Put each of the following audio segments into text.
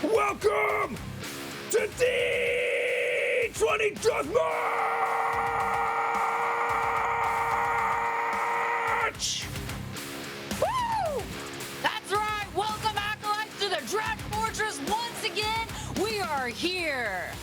Welcome to D20 Deathmatch! Woo! That's right! Welcome, Acolytes, to the Dread Fortress once again! We are here!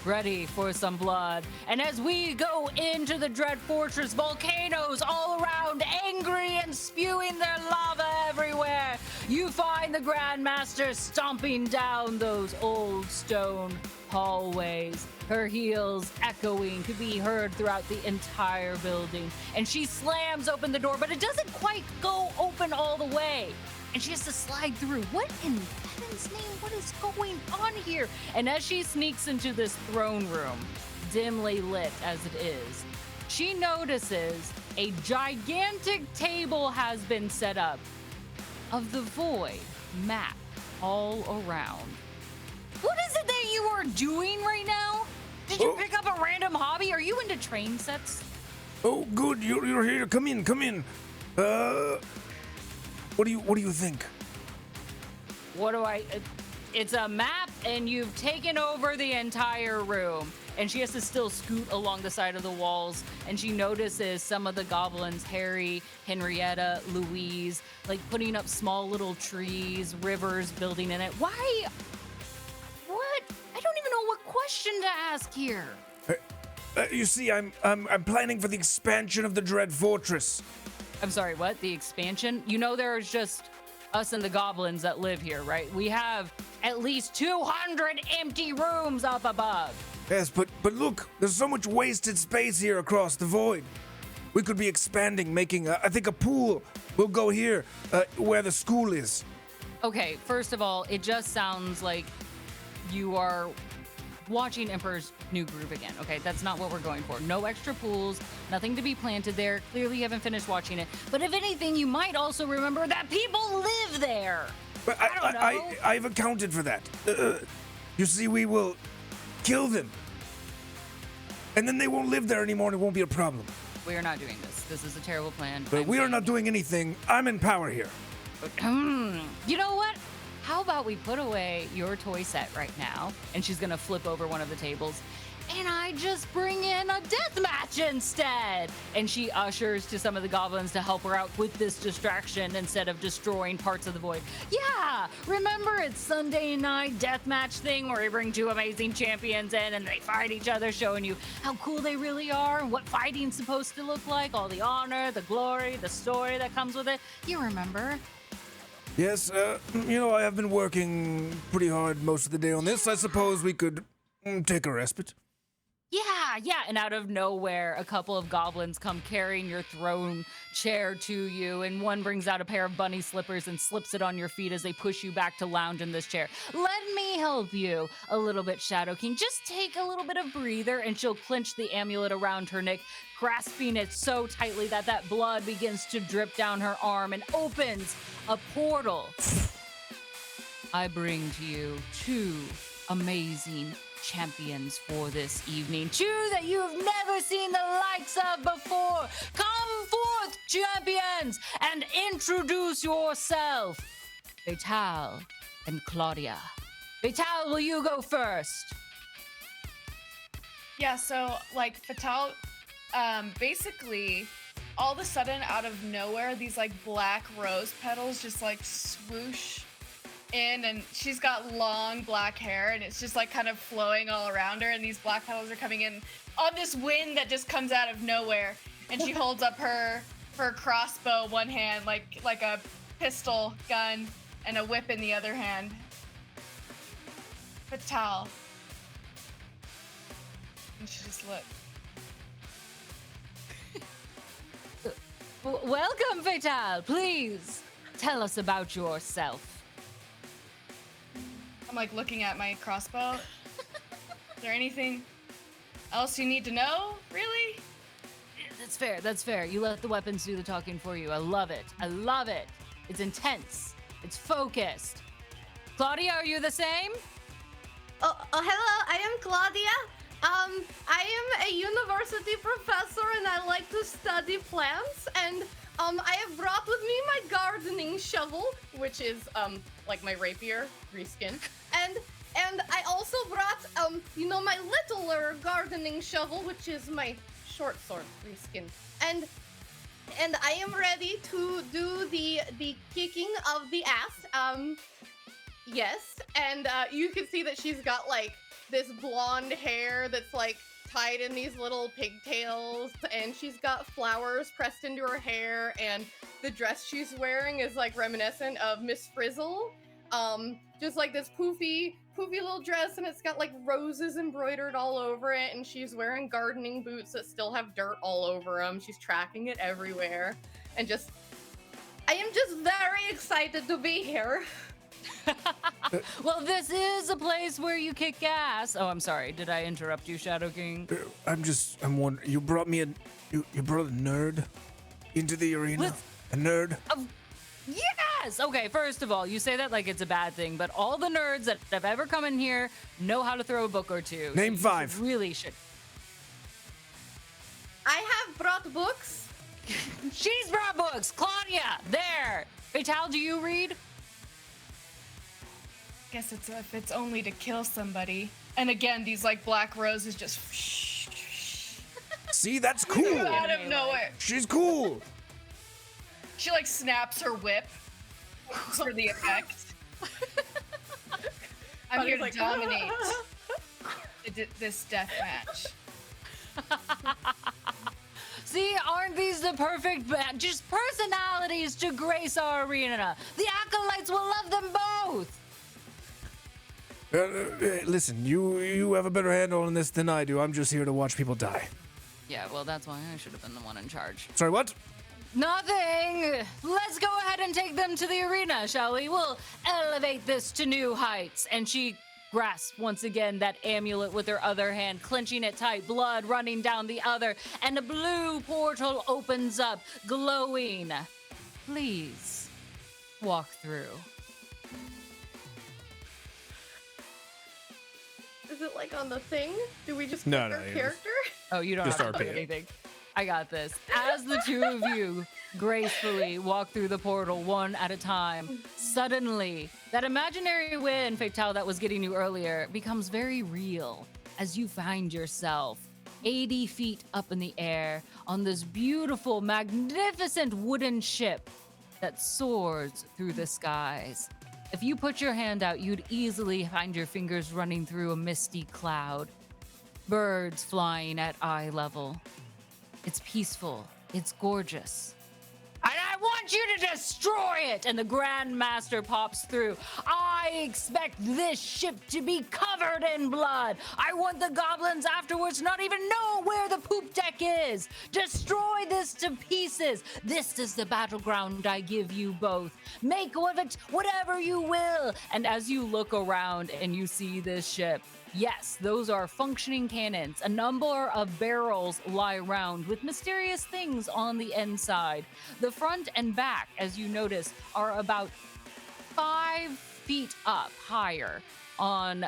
Ready for some blood. And as we go into the Dread Fortress, volcanoes all around, angry and spewing their lava everywhere, you find the Grandmaster stomping down those old stone hallways, her heels echoing to be heard throughout the entire building. And she slams open the door, but it doesn't quite go open all the way. And she has to slide through. What in heaven's name? What is going on here? And as she sneaks into this throne room, dimly lit as it is, she notices a gigantic table has been set up of the void map all around. What is it that you are doing right now? Did you pick up a random hobby? Are you into train sets? Oh, good. You're here. Come in. Come in. What do you think? It's a map, and you've taken over the entire room. And she has to still scoot along the side of the walls. And she notices some of the goblins, Harry, Henrietta, Louise, like putting up small little trees, rivers, building in it. Why? What? I don't even know what question to ask here. You see, I'm planning for the expansion of the Dread Fortress. I'm sorry, what? The expansion? You know there's just us and the goblins that live here, right? We have at least 200 empty rooms up above. Yes, but look, there's so much wasted space here across the void. We could be expanding, making, I think, a pool. We'll go here, where the school is. Okay, first of all, it just sounds like you are watching Emperor's New Groove again. Okay, that's not what we're going for. No extra pools, nothing to be planted there. Clearly you haven't finished watching it. But if anything, you might also remember that people live there. But I don't know. I've accounted for that. You see, we will kill them. And then they won't live there anymore and it won't be a problem. We are not doing this. This is a terrible plan. But we are not doing anything. I'm in power here. You know what? How about we put away your toy set right now? And she's gonna flip over one of the tables. And I just bring in a deathmatch instead. And she ushers to some of the goblins to help her out with this distraction instead of destroying parts of the void. Yeah, remember it's Sunday night deathmatch thing where we bring two amazing champions in and they fight each other, showing you how cool they really are and what fighting's supposed to look like, all the honor, the glory, the story that comes with it. You remember? Yes, I have been working pretty hard most of the day on this. I suppose we could take a respite. Yeah, and out of nowhere, a couple of goblins come carrying your throne chair to you, and one brings out a pair of bunny slippers and slips it on your feet as they push you back to lounge in this chair. Let me help you a little bit, Shadow King. Just take a little bit of breather, and she'll clench the amulet around her neck, grasping it so tightly that that blood begins to drip down her arm and opens a portal. I bring to you two amazing champions for this evening. Two that you've never seen the likes of before. Come forth, champions, and introduce yourself. Vital and Claudia. Vital, will you go first? Yeah, so like Vital, basically all of a sudden out of nowhere, these like black rose petals just like swoosh in, and she's got long black hair and it's just like kind of flowing all around her, and these black petals are coming in on this wind that just comes out of nowhere, and she holds up her crossbow one hand like a pistol gun and a whip in the other hand. Vital. And she just looked. Welcome, Vital. Please tell us about yourself. I'm like looking at my crossbow. Is there anything else you need to know, really? That's fair. You let the weapons do the talking for you. I love it. It's intense. It's focused. Claudia, are you the same? Oh, hello, I am Claudia. I am a university professor and I like to study plants, and I have brought with me my gardening shovel, which is like my rapier, reskin. and I also brought my littler gardening shovel, which is my short sword reskin. And I am ready to do the kicking of the ass. Yes, and you can see that she's got like this blonde hair that's like tied in these little pigtails, and she's got flowers pressed into her hair, and the dress she's wearing is like reminiscent of Miss Frizzle. Just like this poofy little dress, and it's got like roses embroidered all over it, and she's wearing gardening boots that still have dirt all over them. She's tracking it everywhere, and I am just very excited to be here. Well, this is a place where you kick ass. Oh, I'm sorry. Did I interrupt you, Shadow King? I'm wondering, you brought a nerd into the arena? A nerd? Yes! Okay, first of all, you say that like it's a bad thing, but all the nerds that have ever come in here know how to throw a book or two. Name 5. Really should. I have brought books. She's brought books! Claudia! There! Vital, do you read? Guess if it's only to kill somebody. And again, these like black roses just See, that's cool. out of nowhere. She's cool. She like snaps her whip for the effect. I'm here to dominate this death match. See, aren't these the perfect just personalities to grace our arena? The Acolytes will love them both. Listen, you have a better handle on this than I do. I'm just here to watch people die. Yeah, well, that's why I should have been the one in charge. Sorry, what? Nothing. Let's go ahead and take them to the arena, shall we? We'll elevate this to new heights. And she grasps once again that amulet with her other hand, clenching it tight, blood running down the other, and a blue portal opens up, glowing. Please, walk through. Is it like on the thing? Do we just No, pick our no, character? Oh, you don't Just have to do RP. anything. I got this. As the two of you gracefully walk through the portal one at a time, suddenly that imaginary wind, Fatal, that was getting you earlier becomes very real as you find yourself 80 feet up in the air on this beautiful, magnificent wooden ship that soars through the skies. If you put your hand out, you'd easily find your fingers running through a misty cloud. Birds flying at eye level. It's peaceful. It's gorgeous. And I want you to destroy it! And the Grandmaster pops through. I expect this ship to be covered in blood. I want the goblins afterwards not even know where the poop deck is. Destroy this to pieces. This is the battleground I give you both. Make of it whatever you will. And as you look around and you see this ship, yes, those are functioning cannons. A number of barrels lie around with mysterious things on the inside. The front and back, as you notice, are about 5 feet up higher on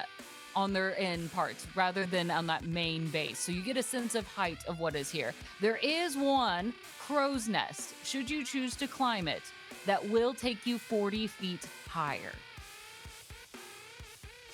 their end parts rather than on that main base. So you get a sense of height of what is here. There is one crow's nest, should you choose to climb it, that will take you 40 feet higher.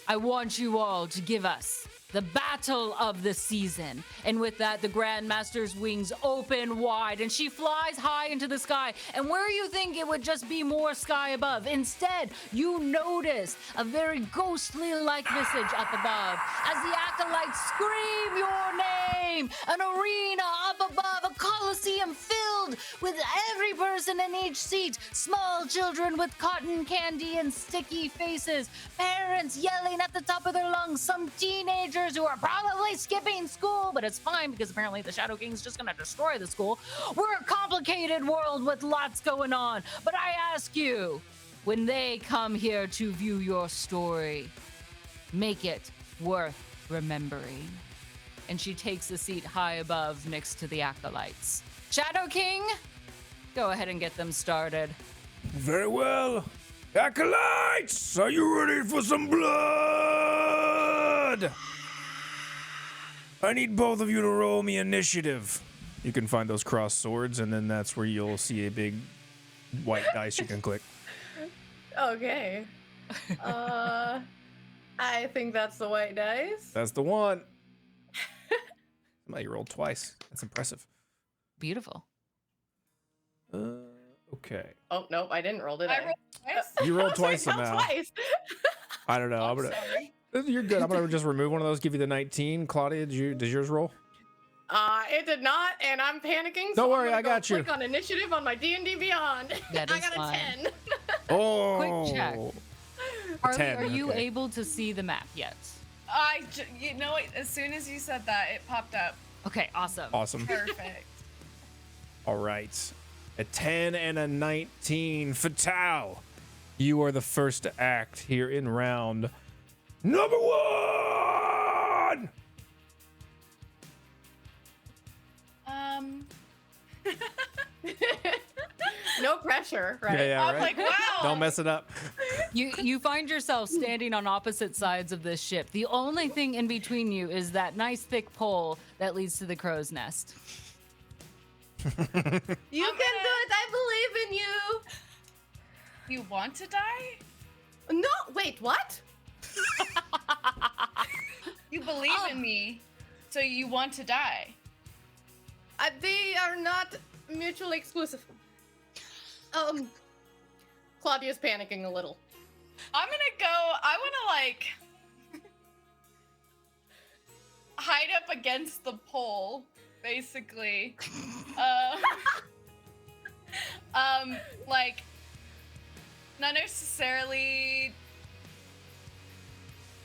I want you all to give us the battle of the season. And with that, the Grandmaster's wings open wide and she flies high into the sky. And where you think it would just be more sky above, instead, you notice a very ghostly like visage up above as the Acolytes scream your name. An arena up above, a coliseum filled with every person in each seat. Small children with cotton candy and sticky faces. Parents yelling at the top of their lungs. Some teenagers who are probably skipping school, but it's fine because apparently the Shadow King's just gonna destroy the school. We're a complicated world with lots going on, but I ask you, when they come here to view your story, make it worth remembering. And she takes a seat high above next to the Acolytes. Shadow King, go ahead and get them started. Very well. Acolytes, are you ready for some blood? I need both of you to roll me initiative. You can find those crossed swords, and then that's where you'll see a big white dice you can click. Okay. I I think that's the white dice. That's the one. Somebody rolled twice. That's impressive. Beautiful. Okay. Oh, nope, I didn't roll, did I? I rolled twice. You rolled I was twice like, somehow. "How twice?" I don't know. I'm I'm gonna. sorry. You're good. I'm gonna just remove one of those. Give you the 19. Claudia, does yours roll? It did not, and I'm panicking. Don't so worry, I'm gonna I got you. Click on initiative on my D&D Beyond. That I is got a fine. 10. Oh. Quick check. Harley, 10, are you okay. able to see the map yet? You know what? As soon as you said that, it popped up. Okay, awesome. Awesome. Perfect. All right. A 10 and a 19. Fatal. You are the first to act here in round number 1. No pressure, right? Yeah, I'm right. like, wow. Don't mess it up. You find yourself standing on opposite sides of this ship. The only thing in between you is that nice thick pole that leads to the crow's nest. You can do it. I believe in you. You want to die? No, wait, what? You believe in me, so you want to die. They are not mutually exclusive. Claudia's panicking a little. I'm gonna go. I want to like hide up against the pole, basically. Like not necessarily.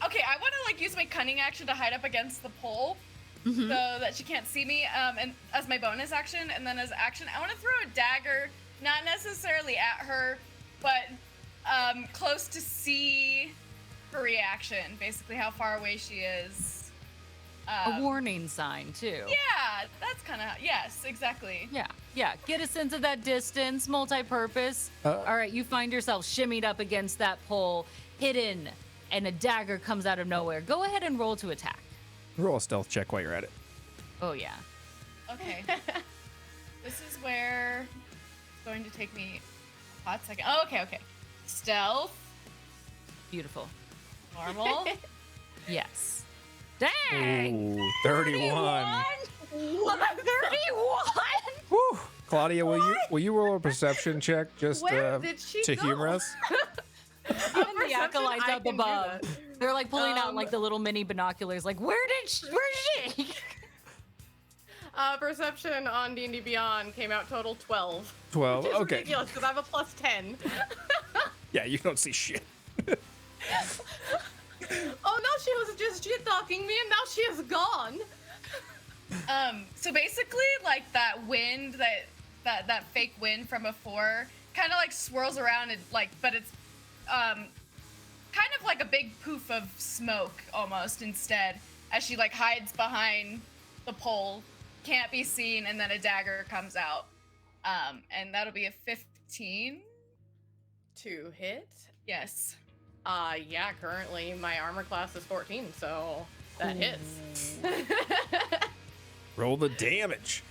Okay, I want to like use my cunning action to hide up against the pole. So that she can't see me, and as my bonus action, and then as action, I want to throw a dagger, not necessarily at her, but close to see her reaction, basically how far away she is. A warning sign, too. Yeah, that's kind of, yes, exactly. Yeah. Get a sense of that distance, multi-purpose. All right, you find yourself shimmied up against that pole, hidden, and a dagger comes out of nowhere. Go ahead and roll to attack. Roll a stealth check while you're at it. Oh, yeah. Okay. This is where it's going to take me a hot second. Oh, okay. Stealth, Beautiful. normal. Yes. Dang! Ooh, 31. 31? Woo. Claudia, will you roll a perception check just Where did she to go? humor us? Even the Perception, acolytes I up can do above. that. They're like pulling out like the little mini binoculars. Like, where's she? Perception on D&D Beyond came out total 12. 12. Which is Okay. ridiculous because I have a plus 10. Yeah, you don't see shit. Oh no, she was just shit-talking me and now she is gone. So basically, like that wind, that fake wind from before, kind of like swirls around and like, but it's kind of like a big poof of smoke almost instead, as she like hides behind the pole, can't be seen, and then a dagger comes out, and that'll be a 15. To hit? Yes. Yeah, currently my armor class is 14, so that hits. Roll the damage.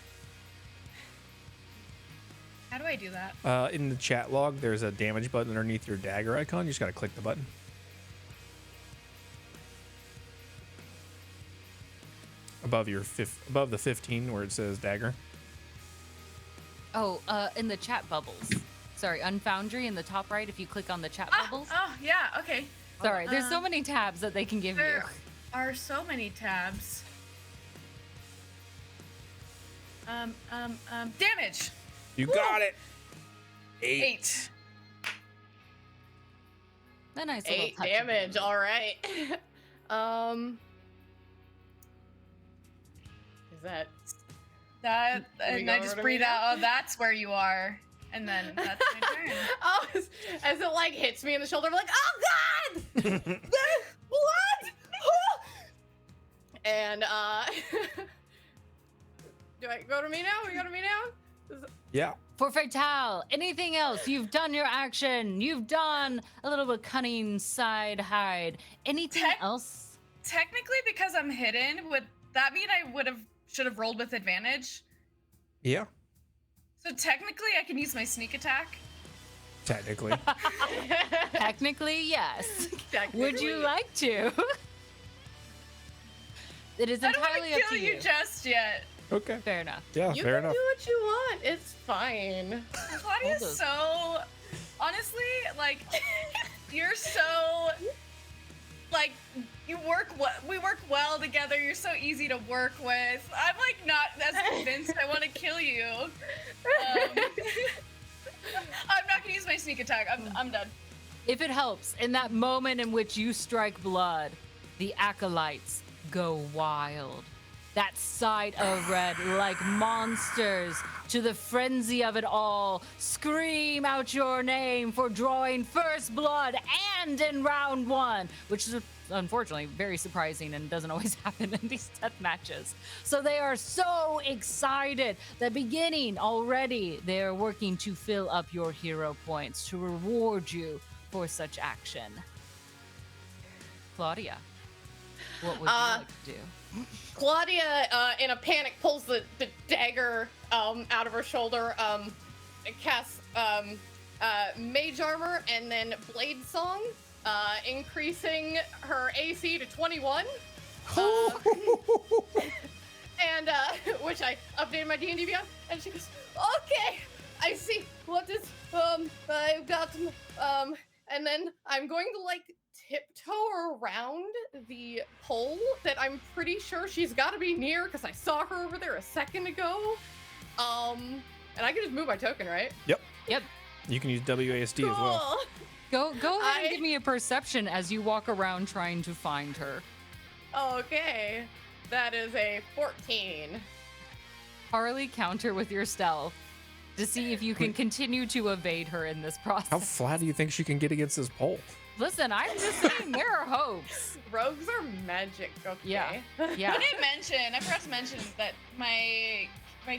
How do I do that? In the chat log, there's a damage button underneath your dagger icon. You just gotta click the button. Above above the 15 where it says dagger. Oh, in the chat bubbles. Sorry, Unfoundry in the top right. If you click on the chat bubbles. Oh, yeah. Okay. Sorry, there's so many tabs that they can give you. There are so many tabs. Damage. You got it. 8. A nice little 8 touch of damage, alright. Is that... That, We and go I over just to breathe me now? out, oh, that's where you are. And then that's my turn. Oh, as it like hits me in the shoulder, I'm like, oh god! What? And do I go to me now? We go to me now? Yeah. For Fatal, anything else? You've done your action. You've done a little bit cunning side hide. Anything else? Technically, because I'm hidden, would that mean I should have rolled with advantage? Yeah. So technically, I can use my sneak attack. Technically. Technically, yes. Would you Technically. like to? It is I don't want entirely to up kill to you you. just yet. Okay. Fair enough. Yeah, You fair can enough. do what you want. It's fine. Claudia's Hold so, honestly, like, you're so, like, we work well together. You're so easy to work with. I'm like not as convinced I want to kill you. I'm not gonna use my sneak attack. I'm done. If it helps, in that moment in which you strike blood, the acolytes go wild. That sight of red, like monsters, to the frenzy of it all, scream out your name for drawing first blood and in round one, which is unfortunately very surprising and doesn't always happen in these death matches. So they are so excited that beginning already, they are working to fill up your hero points to reward you for such action. Claudia, what would you like to do? Claudia, in a panic, pulls the dagger out of her shoulder, and casts Mage Armor and then Blade Song, increasing her AC to 21. And which I updated my D&D Beyond, and she goes, "Okay, I see. What is I've got and then I'm going to like tiptoe around the pole that I'm pretty sure she's got to be near because I saw her over there a second ago. And I can just move my token, right? Yep. Yep. You can use WASD as well. Go ahead and I- give me a perception as you walk around trying to find her. Okay, that is a 14. Harley, counter with your stealth to see if you can continue to evade her in this process. How flat do you think she can get against this pole? Listen, I'm just saying there are hopes. Rogues are magic. Okay. Yeah. I Yeah. I forgot to mention that my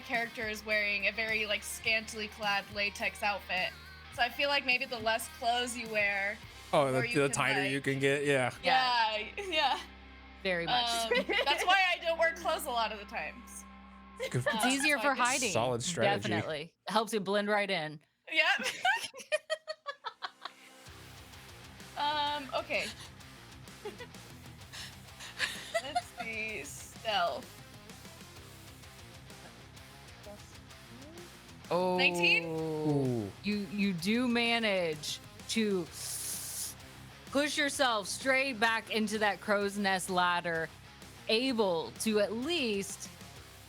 character is wearing a very like scantily clad latex outfit. So I feel like maybe the less clothes you wear, Oh, Or the you can, tighter like- you can get, yeah. yeah. Very much. That's why I don't wear clothes a lot of the times. Good- It's easier so for I guess- hiding. Solid strategy. Definitely. Helps you blend right in. Yep. Okay. Let's see. Stealth. Oh. 19? Ooh. You do manage to push yourself straight back into that crow's nest ladder, able to at least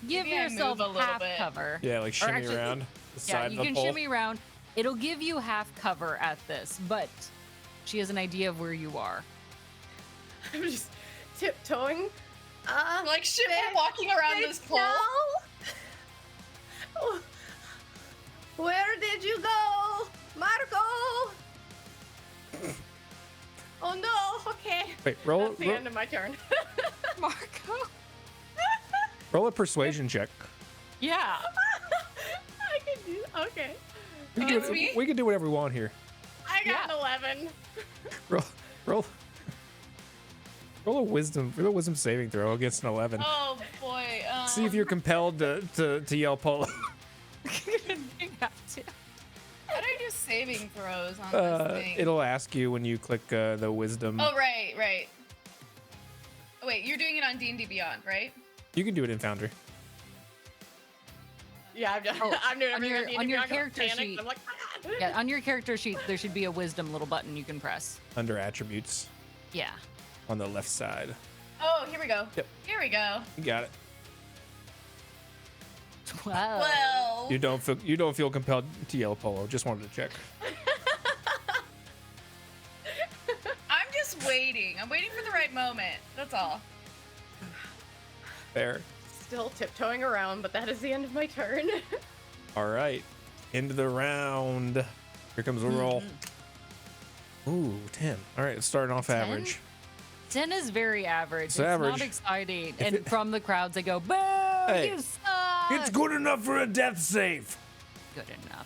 give Maybe I yourself move a little half bit. cover. Yeah, like shimmy actually- around the Yeah, side you of the can pole. shimmy around. It'll give you half cover at this, but she has an idea of where you are. I'm just tiptoeing. Like shit, we're walking around this pole. Oh, where did you go, Marco? Oh no. Okay. Wait, roll, That's the end of my turn. Marco? roll a persuasion check. Yeah. I can do. Okay. We can, That's me? we can do whatever we want here. I got Yeah. an 11. Roll a wisdom saving throw against an 11. Oh boy. See if you're compelled to yell polo. You have to. How do I do saving throws on this thing? It'll ask you when you click the wisdom. Oh right. Oh, wait, you're doing it on D&D Beyond, right? You can do it in Foundry. Yeah, I'm just. Oh, I'm doing on everything. your- I need on to your be. I got character panicked. sheet. I'm like. Ah. Yeah, on your character sheet, there should be a wisdom little button you can press. Under attributes Yeah. on the left side. Oh, here we go. Yep. Here we go. You got it. 12. Well, You don't feel compelled to yell polo. Just wanted to check. I'm just waiting. I'm waiting for the right moment. That's all. There. Still tiptoeing around, but that is the end of my turn. All right. End of the round. Here comes a roll. Ooh, 10. All right, it's starting off 10? average. 10 is very average. It's It's average. not exciting. If And it- from the crowds, they go, boo, Hey, you suck. It's good enough for a death save. Good enough.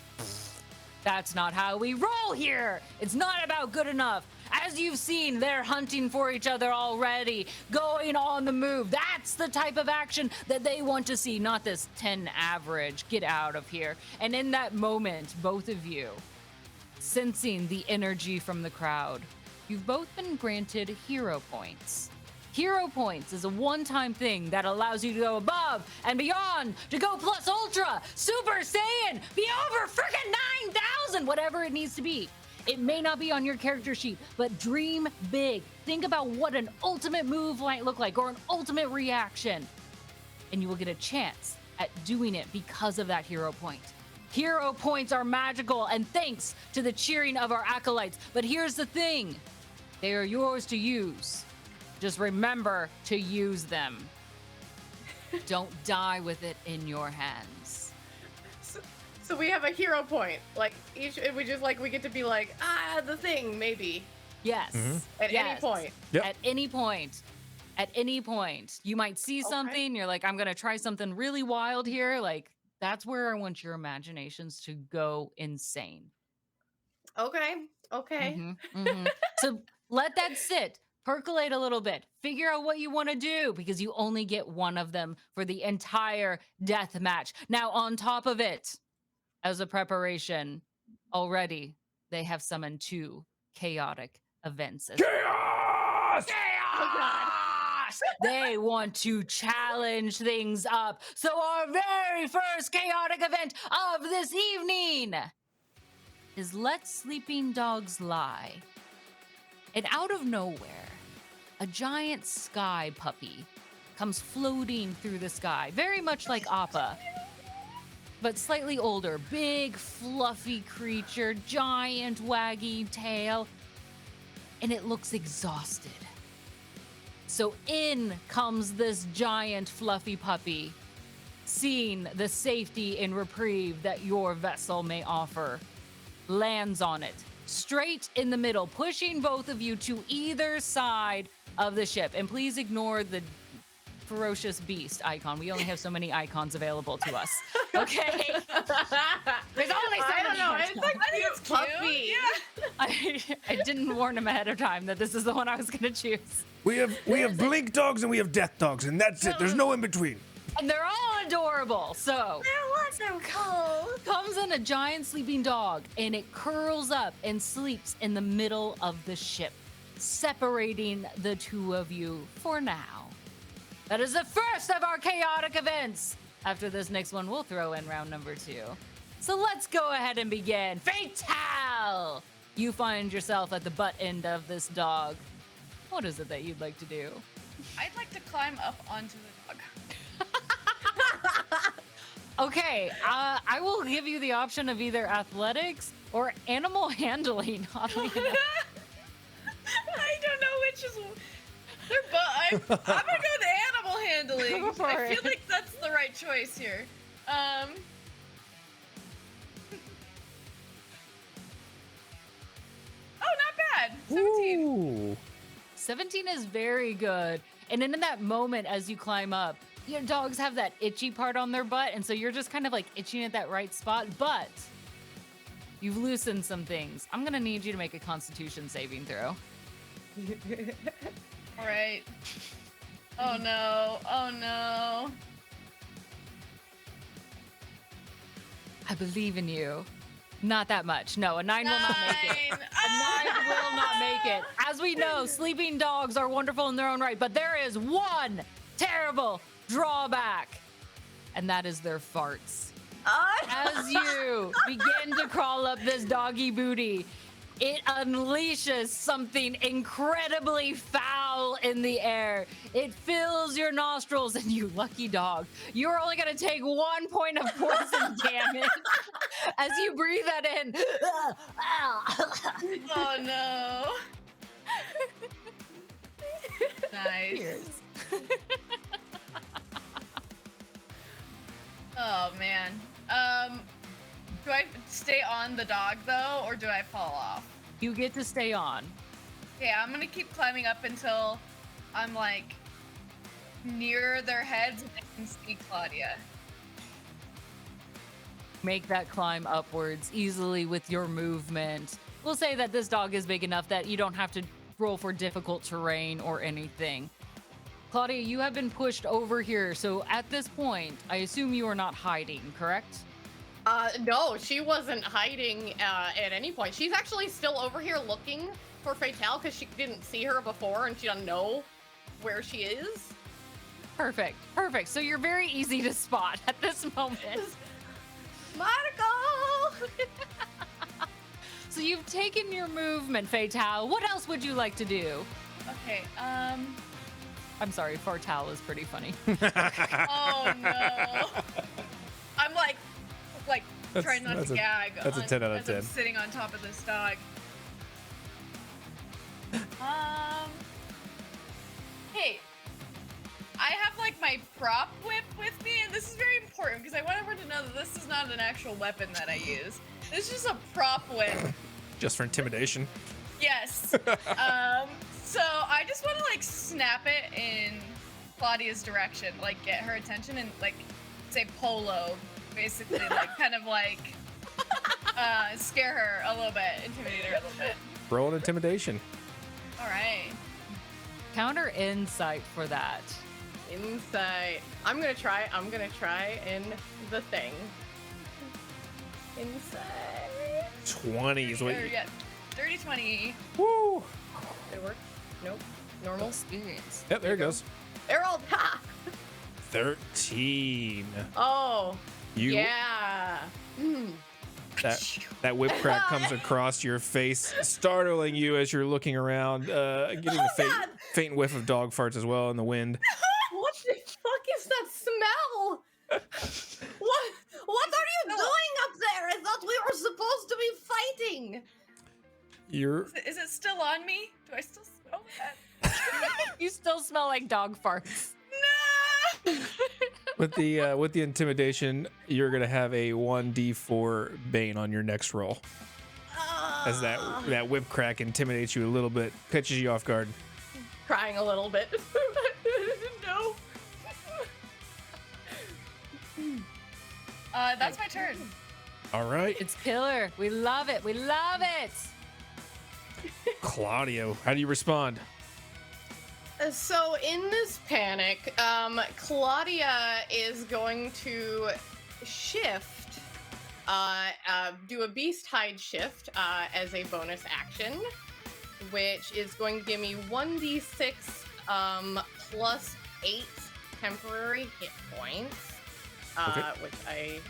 That's not how we roll here. It's not about good enough. As you've seen, they're hunting for each other already, going on the move. That's the type of action that they want to see, not this 10 average. Get out of here. And in that moment, both of you sensing the energy from the crowd. You've both been granted hero points. Hero points is a one-time thing that allows you to go above and beyond, to go plus ultra, super saiyan, be over freaking 9,000, whatever it needs to be. It may not be on your character sheet, but dream big. Think about what an ultimate move might look like or an ultimate reaction. And you will get a chance at doing it because of that hero point. Hero points are magical, and thanks to the cheering of our acolytes. But here's the thing. They are yours to use. Just remember to use them. Don't die with it in your hands. So we have a hero point. Like each, we just like we get to be like the thing maybe. Yes. At any point. Yep. At any point. At any point. You might see something. You're like, I'm gonna try something really wild here. Like that's where I want your imaginations to go insane. Okay. So let that sit. Percolate a little bit. Figure out what you want to do because you only get one of them for the entire death match. Now, on top of it, as a preparation, already they have summoned 2 chaotic events. Chaos! Chaos! They want to challenge things up. So our very first chaotic event of this evening is Let Sleeping Dogs Lie. And out of nowhere, a giant sky puppy comes floating through the sky, very much like Appa, but slightly older. Big, fluffy creature, giant waggy tail, and it looks exhausted. So in comes this giant fluffy puppy, seeing the safety and reprieve that your vessel may offer, lands on it, straight in the middle, pushing both of you to either side of the ship. And please ignore the ferocious beast icon. We only have so many icons available to us. Okay? There's only so I don't many know. icons. It's like it's puppy. Yeah. I didn't warn him ahead of time that this is the one I was going to choose. We have blink dogs and we have death dogs, and that's it. There's no in between. And they're all adorable. So comes in a giant sleeping dog, and it curls up and sleeps in the middle of the ship, separating the 2 of you for now. That is the first of our chaotic events. After this next one, we'll throw in round number 2. So let's go ahead and begin. Fatal! You find yourself at the butt end of this dog. What is it that you'd like to do? I'd like to climb up onto the dog. Okay, I will give you the option of either athletics or animal handling. Oddly enough. I don't know which is. I'm gonna go with animal handling. Go for I it. feel like that's the right choice here. Oh, not bad. 17. Ooh. 17 is very good. And then in that moment, as you climb up, your dogs have that itchy part on their butt, and so you're just kind of like itching at that right spot, but you've loosened some things. I'm gonna need you to make a Constitution saving throw. All right. Oh no. Oh no. I believe in you. Not that much. No, a 9 will not make it. 9. A 9 will not make it. As we know, sleeping dogs are wonderful in their own right, but there is one terrible drawback, and that is their farts. As you begin to crawl up this doggy booty, it unleashes something incredibly foul in the air. It fills your nostrils, and you lucky dog, you're only going to take 1 point of poison damage as you breathe that in. Oh no. Nice. Cheers. Oh man. Do I stay on the dog though, or do I fall off? You get to stay on. Okay, I'm gonna keep climbing up until I'm like near their heads and I can see Claudia. Make that climb upwards easily with your movement. We'll say that this dog is big enough that you don't have to roll for difficult terrain or anything. Claudia, you have been pushed over here, so at this point, I assume you are not hiding, correct? No, she wasn't hiding at any point. She's actually still over here looking for Fatale because she didn't see her before and she doesn't know where she is. Perfect. Perfect. So you're very easy to spot at this moment. Marco! So you've taken your movement, Fatale. What else would you like to do? Okay, I'm sorry, Fatale is pretty funny. oh no. I'm like trying not to gag. That's a 10 out of as I'm 10. sitting on top of this dog. Hey, I have like my prop whip with me, and this is very important because I want everyone to know that this is not an actual weapon that I use. This is just a prop whip. Just for intimidation. Yes. So I just want to like snap it in Claudia's direction, like get her attention and like say polo, basically, like kind of like scare her a little bit, intimidate her a little bit. Roll an intimidation. All right. Counter insight for that. Insight. I'm gonna try in the thing. Insight. 20 is what Or, you... yeah, 30, 20. Woo! Did it work? Nope. Normal. Experience. Yep, there it goes. Errol. Ha! 13. Oh. You Yeah. that whip crack comes across your face, startling you as you're looking around, getting a God. faint whiff of dog farts as well in the wind. What the fuck is that smell? What are you doing up there? I thought we were supposed to be fighting. You're Is it still on me? Do I still smell that? You still smell like dog farts. No! with the intimidation. You're gonna have a 1d4 bane on your next roll, as that whip crack intimidates you a little bit, catches you off guard. Crying a little bit. No. That's my turn. All right, It's killer. We love it. We love it. Claudio, how do you respond? So in this panic, Claudia is going to shift, do a beast hide shift as a bonus action, which is going to give me 1d6 plus 8 temporary hit points, Okay. which I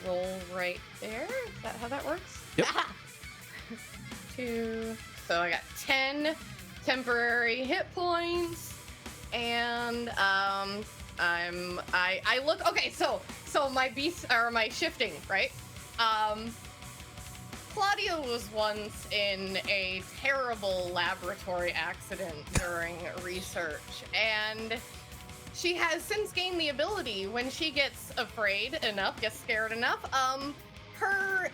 roll right there. Is that how that works? Yep. 2. So I got 10 temporary hit points, and I look okay. So my beast or my shifting, right? Claudia was once in a terrible laboratory accident during research, and she has since gained the ability, when she gets afraid enough, gets scared enough, her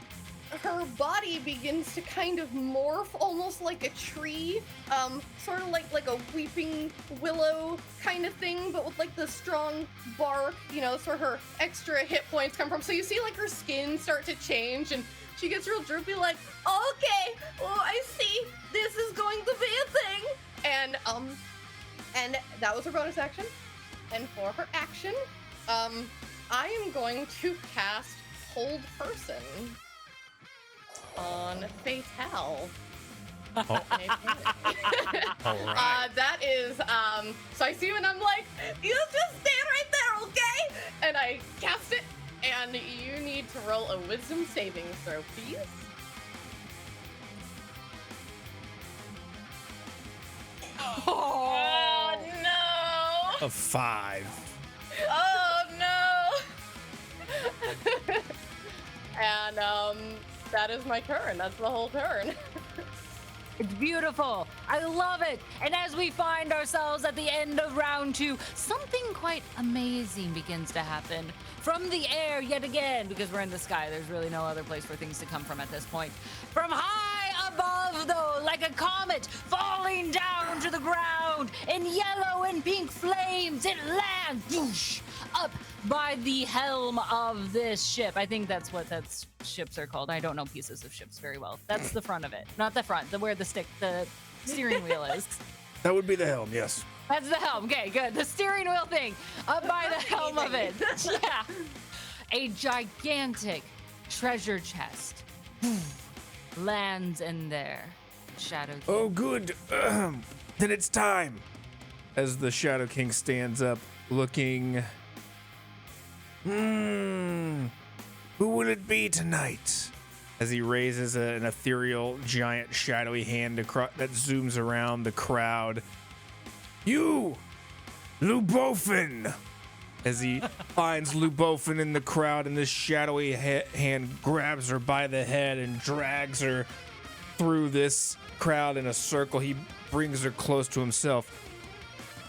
body begins to kind of morph almost like a tree, sort of like a weeping willow kind of thing, but with like the strong bark, that's where her extra hit points come from. So you see like her skin start to change, and she gets real droopy, like, okay, well, I see, this is going to be a thing. And that was her bonus action. And for her action, I am going to cast Hold Person on Fatale. Oh. All right. That is, so I see him and I'm like, you just stand right there, okay? And I cast it, and you need to roll a wisdom saving throw, please. Oh no! A 5. Oh no! And, that is my turn. That's the whole turn. It's beautiful. I love it. And as we find ourselves at the end of round 2, something quite amazing begins to happen. From the air yet again, because we're in the sky, there's really no other place for things to come from at this point. From high above, though, like a comet falling down to the ground in yellow and pink flames, it lands whoosh, up by the helm of this ship. I think that's what ships are called. I don't know pieces of ships very well. That's the front of it, not the front, where the steering wheel is. That would be the helm, yes. That's the helm. Okay, good. The steering wheel thing up by the helm of it. Yeah. a gigantic treasure chest lands in there. Shadow King. Oh, good. Then it's time. As the Shadow King stands up, looking. Who will it be tonight? As he raises an ethereal, giant, shadowy hand that zooms around the crowd. You, Lubofin! As he finds Lubofin in the crowd, and this shadowy hand grabs her by the head and drags her through this crowd in a circle. He brings her close to himself.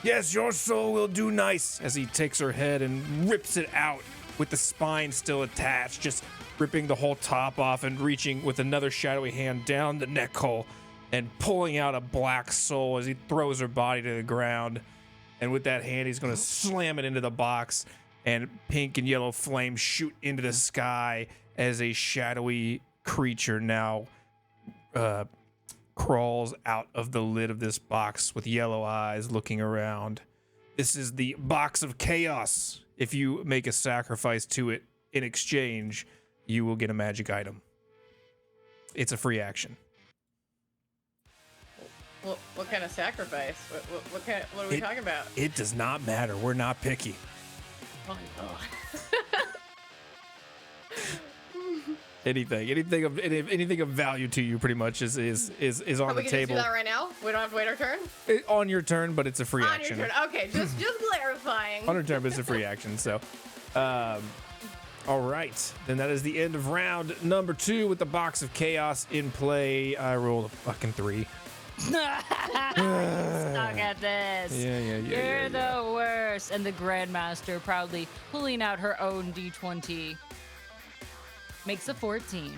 Yes, your soul will do nice. As he takes her head and rips it out with the spine still attached, just ripping the whole top off and reaching with another shadowy hand down the neck hole and pulling out a black soul as he throws her body to the ground. And with that hand, he's going to slam it into the box, and pink and yellow flames shoot into the sky as a shadowy creature now crawls out of the lid of this box with yellow eyes looking around. This is the box of chaos. If you make a sacrifice to it in exchange, you will get a magic item. It's a free action. What kind of sacrifice? What are we talking about? It does not matter. We're not picky. Oh no. Anything of value to you, pretty much is on Are the we gonna table. do that right now? We don't have to wait our turn. On your turn, but it's a free On action. your turn. Okay, just clarifying. On your turn, but it's a free action. So, all right. Then that is the end of round number 2 with the box of chaos in play. I rolled a fucking 3. Suck at this. Yeah. You're the worst. And the Grandmaster proudly pulling out her own D20. Makes a 14.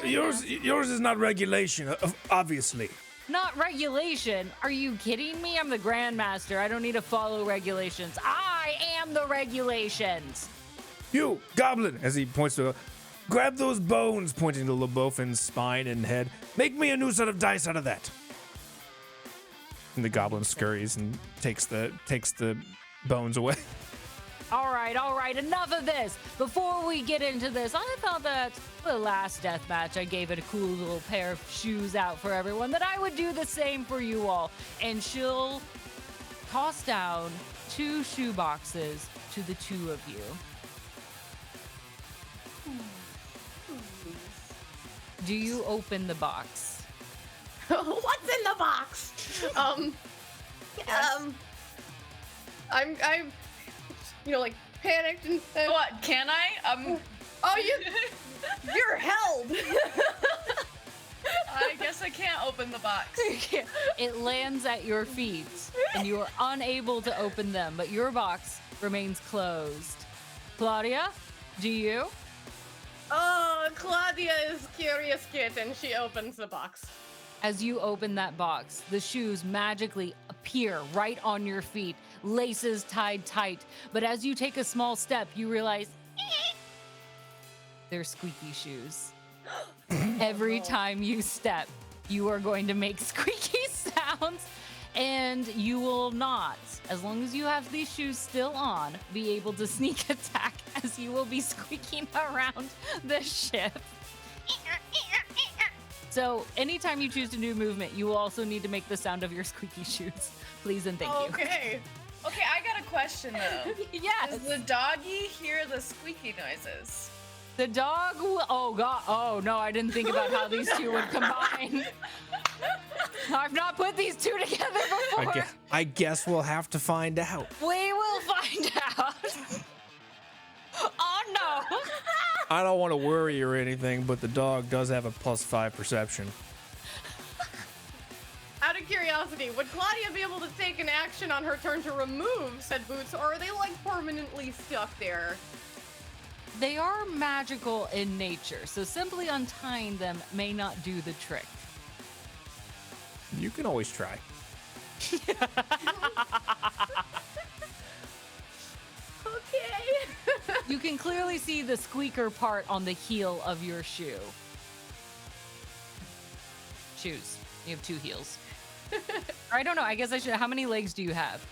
Yours is not regulation, obviously. Not regulation? Are you kidding me? I'm the Grandmaster. I don't need to follow regulations. I am the regulations. You, Goblin, as he points to grab those bones, pointing to Lubofin's spine and head. Make me a new set of dice out of that. And the Goblin scurries and takes the bones away. All right, enough of this. Before we get into this, I thought that the last deathmatch, I gave it a cool little pair of shoes out for everyone, that I would do the same for you all. And she'll toss down 2 shoe boxes to the 2 of you. Do you open the box? What's in the box? I'm like panicked and What, can I? oh, you're held. I guess I can't open the box. It lands at your feet, and you are unable to open them, but your box remains closed. Claudia, do you? Oh, Claudia is curious kitten. She opens the box. As you open that box, the shoes magically appear right on your feet, laces tied tight. But as you take a small step, you realize they're squeaky shoes. Every time you step, you are going to make squeaky sounds, and you will not, as long as you have these shoes still on, be able to sneak attack, as you will be squeaking around the ship. So anytime you choose to do movement, you will also need to make the sound of your squeaky shoes. Please and thank you. Okay, I got a question though. Yes. Does the doggy hear the squeaky noises? The dog oh god, oh no, I didn't think about how these two would combine. I've not put these two together before. I guess we'll have to find out. We will find out. Oh no. I don't want to worry or anything, but the dog does have a +5 perception. Out of curiosity, would Claudia be able to take an action on her turn to remove said boots, or are they like permanently stuck there? They are magical in nature, so simply untying them may not do the trick. You can always try. Okay. You can clearly see the squeaker part on the heel of your shoe. Shoes. You have 2 heels. Or I don't know. I guess I should. How many legs do you have?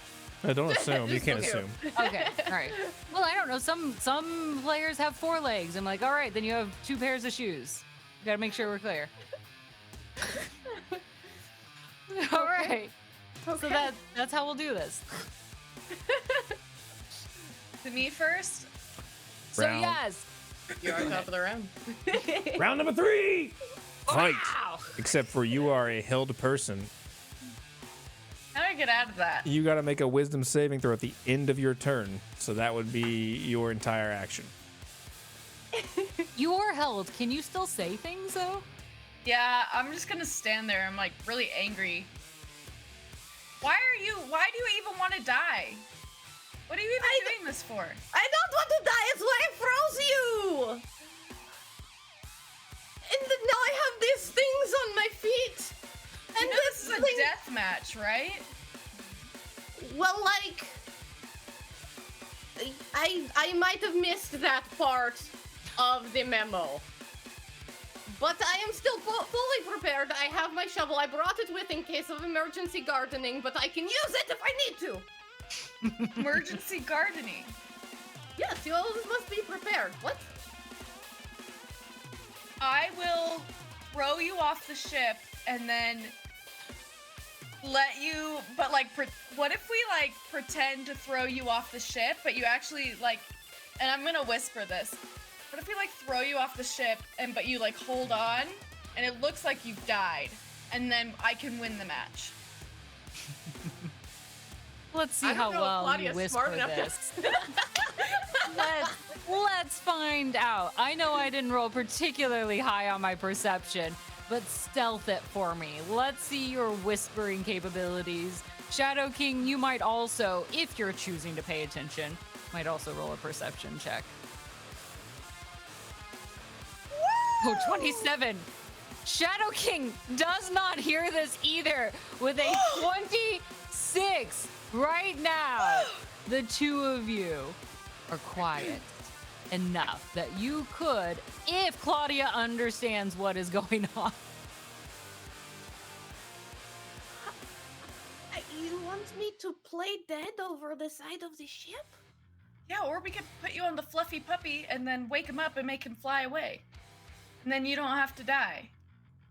Don't assume. You can't assume. Okay, all right. Well, I don't know. Some players have 4 legs. I'm like, all right, then you have 2 pairs of shoes. You gotta make sure we're clear. All right. So that's how we'll do this. To me first. So Round. yes. You're on top of the round. Round number 3. Fight. Wow. Except for you are a held person. How do I get out of that? You got to make a wisdom saving throw at the end of your turn. So that would be your entire action. You are held. Can you still say things though? Yeah, I'm just gonna stand there. I'm like really angry. Why do you even want to die? What are you even doing this for? I don't want to die. It's why I froze you. And then now I have these things on my feet. And You know this is a thing- death match, right? Well, like, I might have missed that part of the memo. But I am still fully prepared. I have my shovel. I brought it with in case of emergency gardening, but I can use it if I need to. Emergency gardening. Yes, you always must be prepared. What? I will throw you off the ship and then let you. But like, what if we like pretend to throw you off the ship, but you actually like? And I'm gonna whisper this. What if we like throw you off the ship but you like hold on and it looks like you've died and then I can win the match? Let's see I don't how know if well you Claudia's whisper smart enough to- this. Let's find out. I know I didn't roll particularly high on my perception, but stealth it for me. Let's see your whispering capabilities. Shadow King, you might also, if you're choosing to pay attention, might also roll a perception check. Oh, 27. Shadow King does not hear this either with a 26 right now. The two of you are quiet enough that you could, if Claudia understands what is going on. You want me to play dead over the side of the ship? Yeah, or we could put you on the fluffy puppy and then wake him up and make him fly away. And then you don't have to die.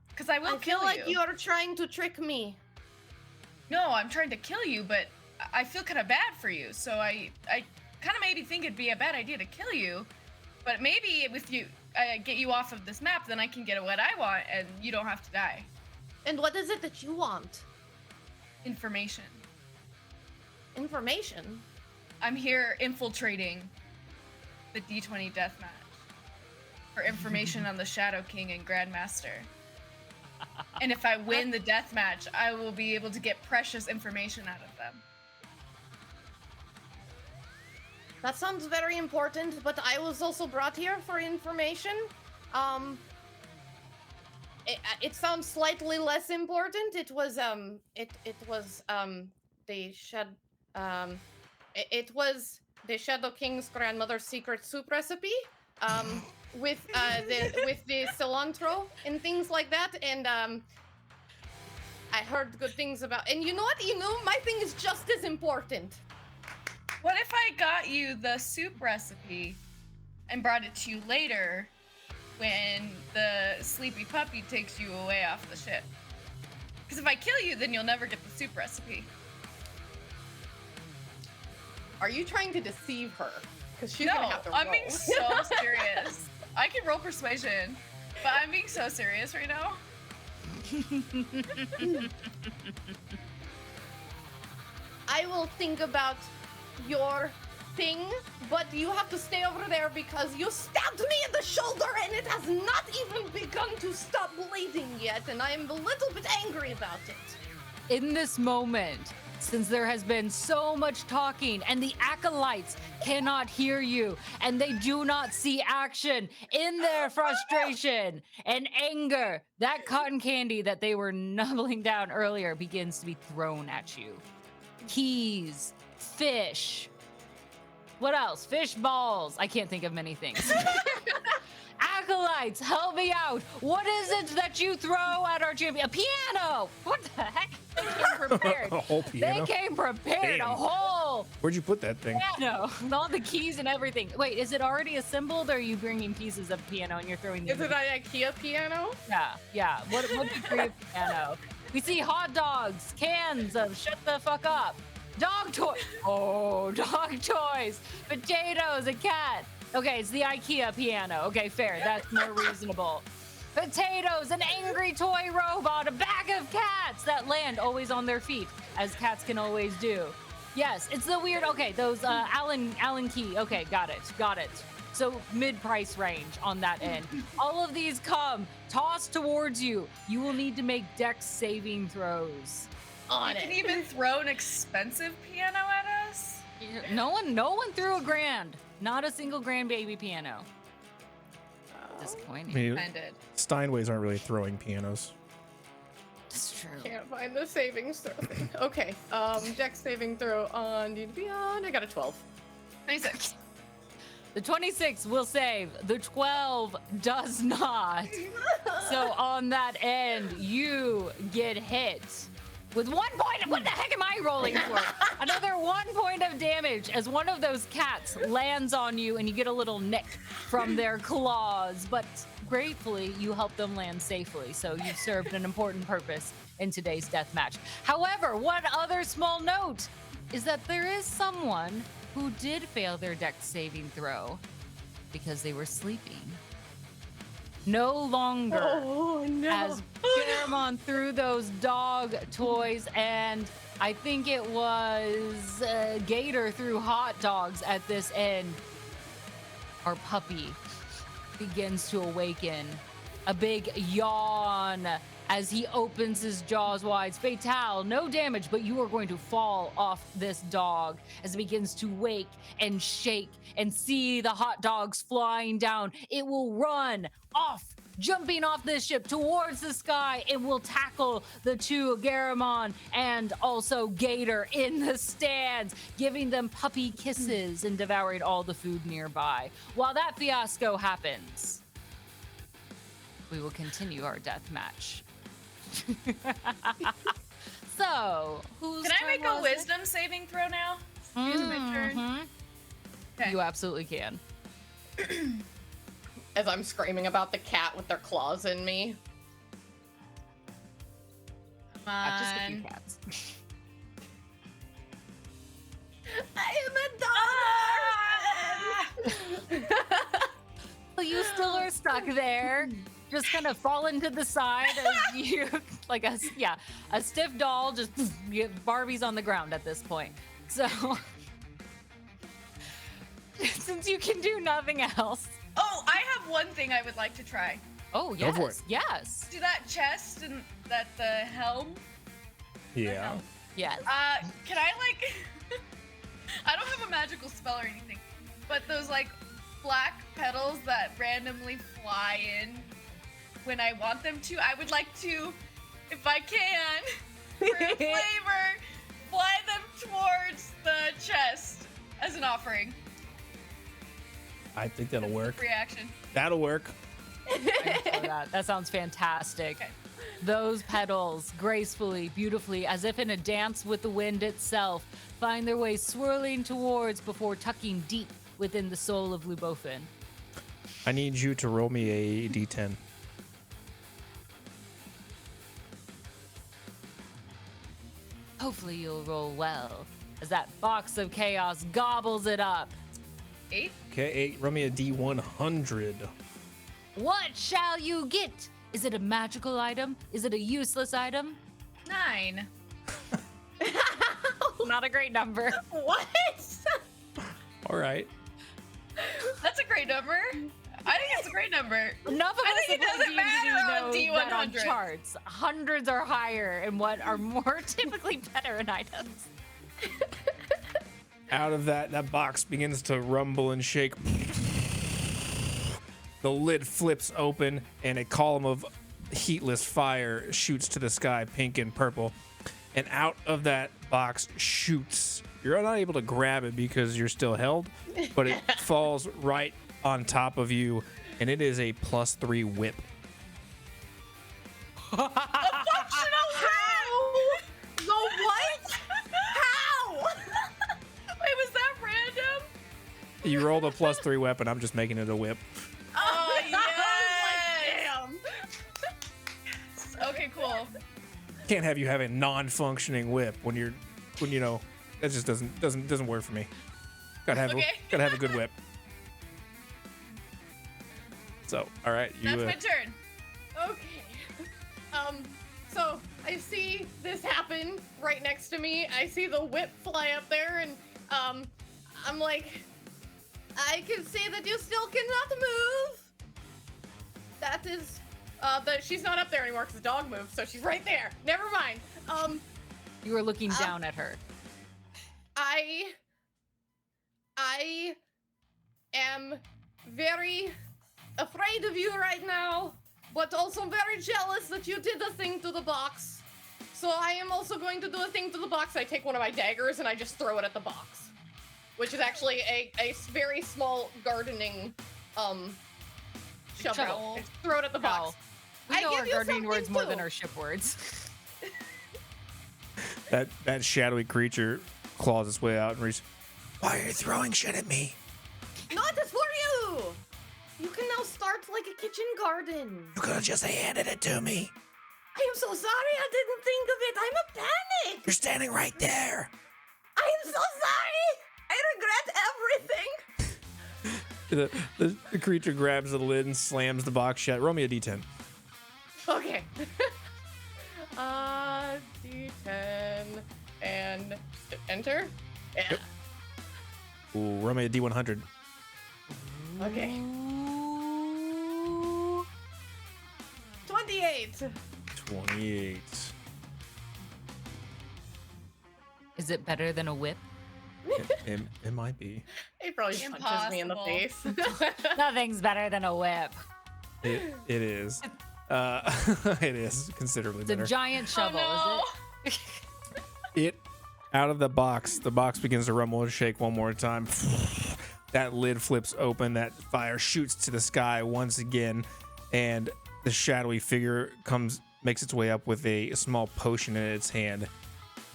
Because I will kill feel like you are trying to trick me. No, I'm trying to kill you, but I feel kind of bad for you. So I kind of maybe think it'd be a bad idea to kill you. But maybe with you, get you off of this map, then I can get what I want and you don't have to die. And what is it that you want? Information. Information? I'm here infiltrating the D20 Deathmatch for information on the Shadow King and Grandmaster. And if I win the deathmatch, I will be able to get precious information out of them. That sounds very important, but I was also brought here for information. It sounds slightly less important. It was the Shadow King's grandmother's secret soup recipe. With the cilantro and things like that, and I heard good things about. And you know what? My thing is just as important. What if I got you the soup recipe and brought it to you later when the sleepy puppy takes you away off the ship? Because if I kill you, then you'll never get the soup recipe. Are you trying to deceive her? Because she's No, gonna have to roll. I'm being so serious. I can roll persuasion, but I'm being so serious right now. I will think about your thing, but you have to stay over there because you stabbed me in the shoulder and it has not even begun to stop bleeding yet, and I am a little bit angry about it. In this moment, since there has been so much talking and the Acolytes cannot hear you and they do not see action, in their frustration and anger, that cotton candy that they were nubbling down earlier begins to be thrown at you. Keys, fish. What else? Fish balls. I can't think of many things. Acolytes, help me out. What is it that you throw at our champion? A piano. What the heck? They came prepared. A whole piano? They came prepared. Damn. A whole whole Where'd you put that thing? piano, all the keys and everything. Wait, is it already assembled, or are you bringing pieces of piano and you're throwing them? Is it an IKEA piano? Yeah. What degree of piano? We see hot dogs, cans of shut the fuck up, dog toys. Oh, dog toys, potatoes, a cat. Okay, it's the IKEA piano. Okay, fair. That's more reasonable. Potatoes, an angry toy robot, a bag of cats that land always on their feet, as cats can always do. Yes, it's the weird. Okay, those Allen key. Okay, got it. So mid-price range on that end. All of these come tossed towards you. You will need to make dex saving throws. You can even throw an expensive piano at us? No one threw a grand. Not a single grandbaby piano. Disappointing. I mean, Offended. Steinways aren't really throwing pianos. It's true. Can't find the savings throw thing. Okay, dex saving throw on D&D Beyond. I got a 12. 26. The 26 will save. The 12 does not. So on that end, you get hit with 1 point. What the heck am I rolling for? Another 1 point of damage as one of those cats lands on you and you get a little nick from their claws. But gratefully, you help them land safely. So you've served an important purpose in today's death match. However, one other small note is that there is someone who did fail their dex saving throw because they were sleeping. No longer as Garamond threw those dog toys, and I think it was Gator threw hot dogs at this end. Our puppy begins to awaken. A big yawn as he opens his jaws wide. Fatal, no damage, but you are going to fall off this dog as it begins to wake and shake and see the hot dogs flying down. It will run off, jumping off this ship towards the sky. It will tackle the two, Garamond and also Gator, in the stands, giving them puppy kisses and devouring all the food nearby. While that fiasco happens, we will continue our death match. So, who's Can I make a wisdom saving throw now? Use my turn. Okay. You absolutely can. As I'm screaming about the cat with their claws in me. Not just a few cats. I am a dog! Well, you still are stuck there, just kind of falling to the side as you, like a stiff doll, just Barbie's on the ground at this point. So, since you can do nothing else. Oh, I have one thing I would like to try. Oh, Go for it. yes. Do that chest and that the helm. Yeah. Yes. Can I like? I don't have a magical spell or anything, but those like black petals that randomly fly in when I want them to, I would like to, if I can, for a flavor, fly them towards the chest as an offering. I think that'll work. Reaction. That'll work. That sounds fantastic. Okay. Those petals gracefully, beautifully, as if in a dance with the wind itself, find their way swirling towards before tucking deep within the soul of Lubofin. I need you to roll me a d10. Hopefully you'll roll well, as that box of chaos gobbles it up. 8. Okay, roll me a d100. What shall you get? Is it a magical item? Is it a useless item? 9. Not a great number. What? All right. That's a great number. I think it's a great number. Enough of I us think it that play doesn't matter on D&D know that on D100. charts. Hundreds are higher and what are more typically veteran items. Out of that box begins to rumble and shake. The lid flips open and a column of heatless fire shoots to the sky, pink and purple. And out of that box shoots. You're not able to grab it because you're still held, but it falls right on top of you, and it is a +3 whip. Functional How? The what? How? You rolled a +3 weapon. I'm just making it a whip. Oh, I was yes! Okay, cool. Can't have you have a non-functioning whip when you know that just doesn't work for me. Gotta have a good whip. So, all right, you. That's my turn. Okay. So I see this happen right next to me. I see the whip fly up there, and I'm like, I can see that you still cannot move. That is, she's not up there anymore because the dog moved, so she's right there. Never mind. You were looking down at her. I am very afraid of you right now, but also very jealous that you did a thing to the box. So I am also going to do a thing to the box. I take one of my daggers and I just throw it at the box, which is actually a very small gardening shovel. I throw it at the box. We know I our give you gardening words something more too. than our ship words. That shadowy creature claws its way out and reaches. Why are you throwing shit at me? No, it is for you. You can now start like a kitchen garden. You could have just handed it to me. I am so sorry. I didn't think of it. I'm a panic. You're standing right there. I am so sorry. I regret everything. The creature grabs the lid and slams the box shut. Roll me a d10. Okay. D10 and enter. Yeah. Yep. Ooh, roll me a d100. Okay. Ooh. 28. 28. Is it better than a whip? It might be. He probably punches me in the face. Nothing's better than a whip. It is. It is considerably It's better. a giant shovel, Oh, is it? It out of the box begins to rumble and shake one more time. That lid flips open, that fire shoots to the sky once again, and the shadowy figure makes its way up with a small potion in its hand.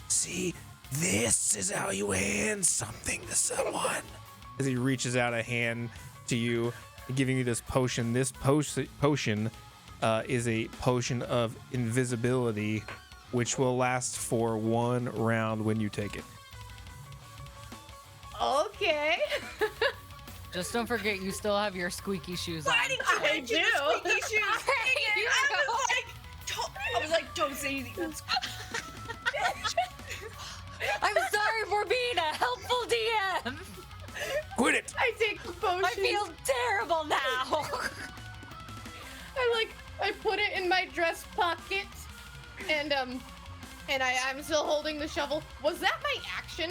See, this is how you hand something to someone. As he reaches out a hand to you, giving you this potion. This potion is a potion of invisibility, which will last for 1 round when you take it. Okay. Just don't forget, you still have your squeaky shoes on. I do. Squeaky shoes. I was like, don't say anything. That's I'm sorry for being a helpful DM. Quit it! I take the potion. I feel terrible now. I put it in my dress pocket, and I'm still holding the shovel. Was that my action?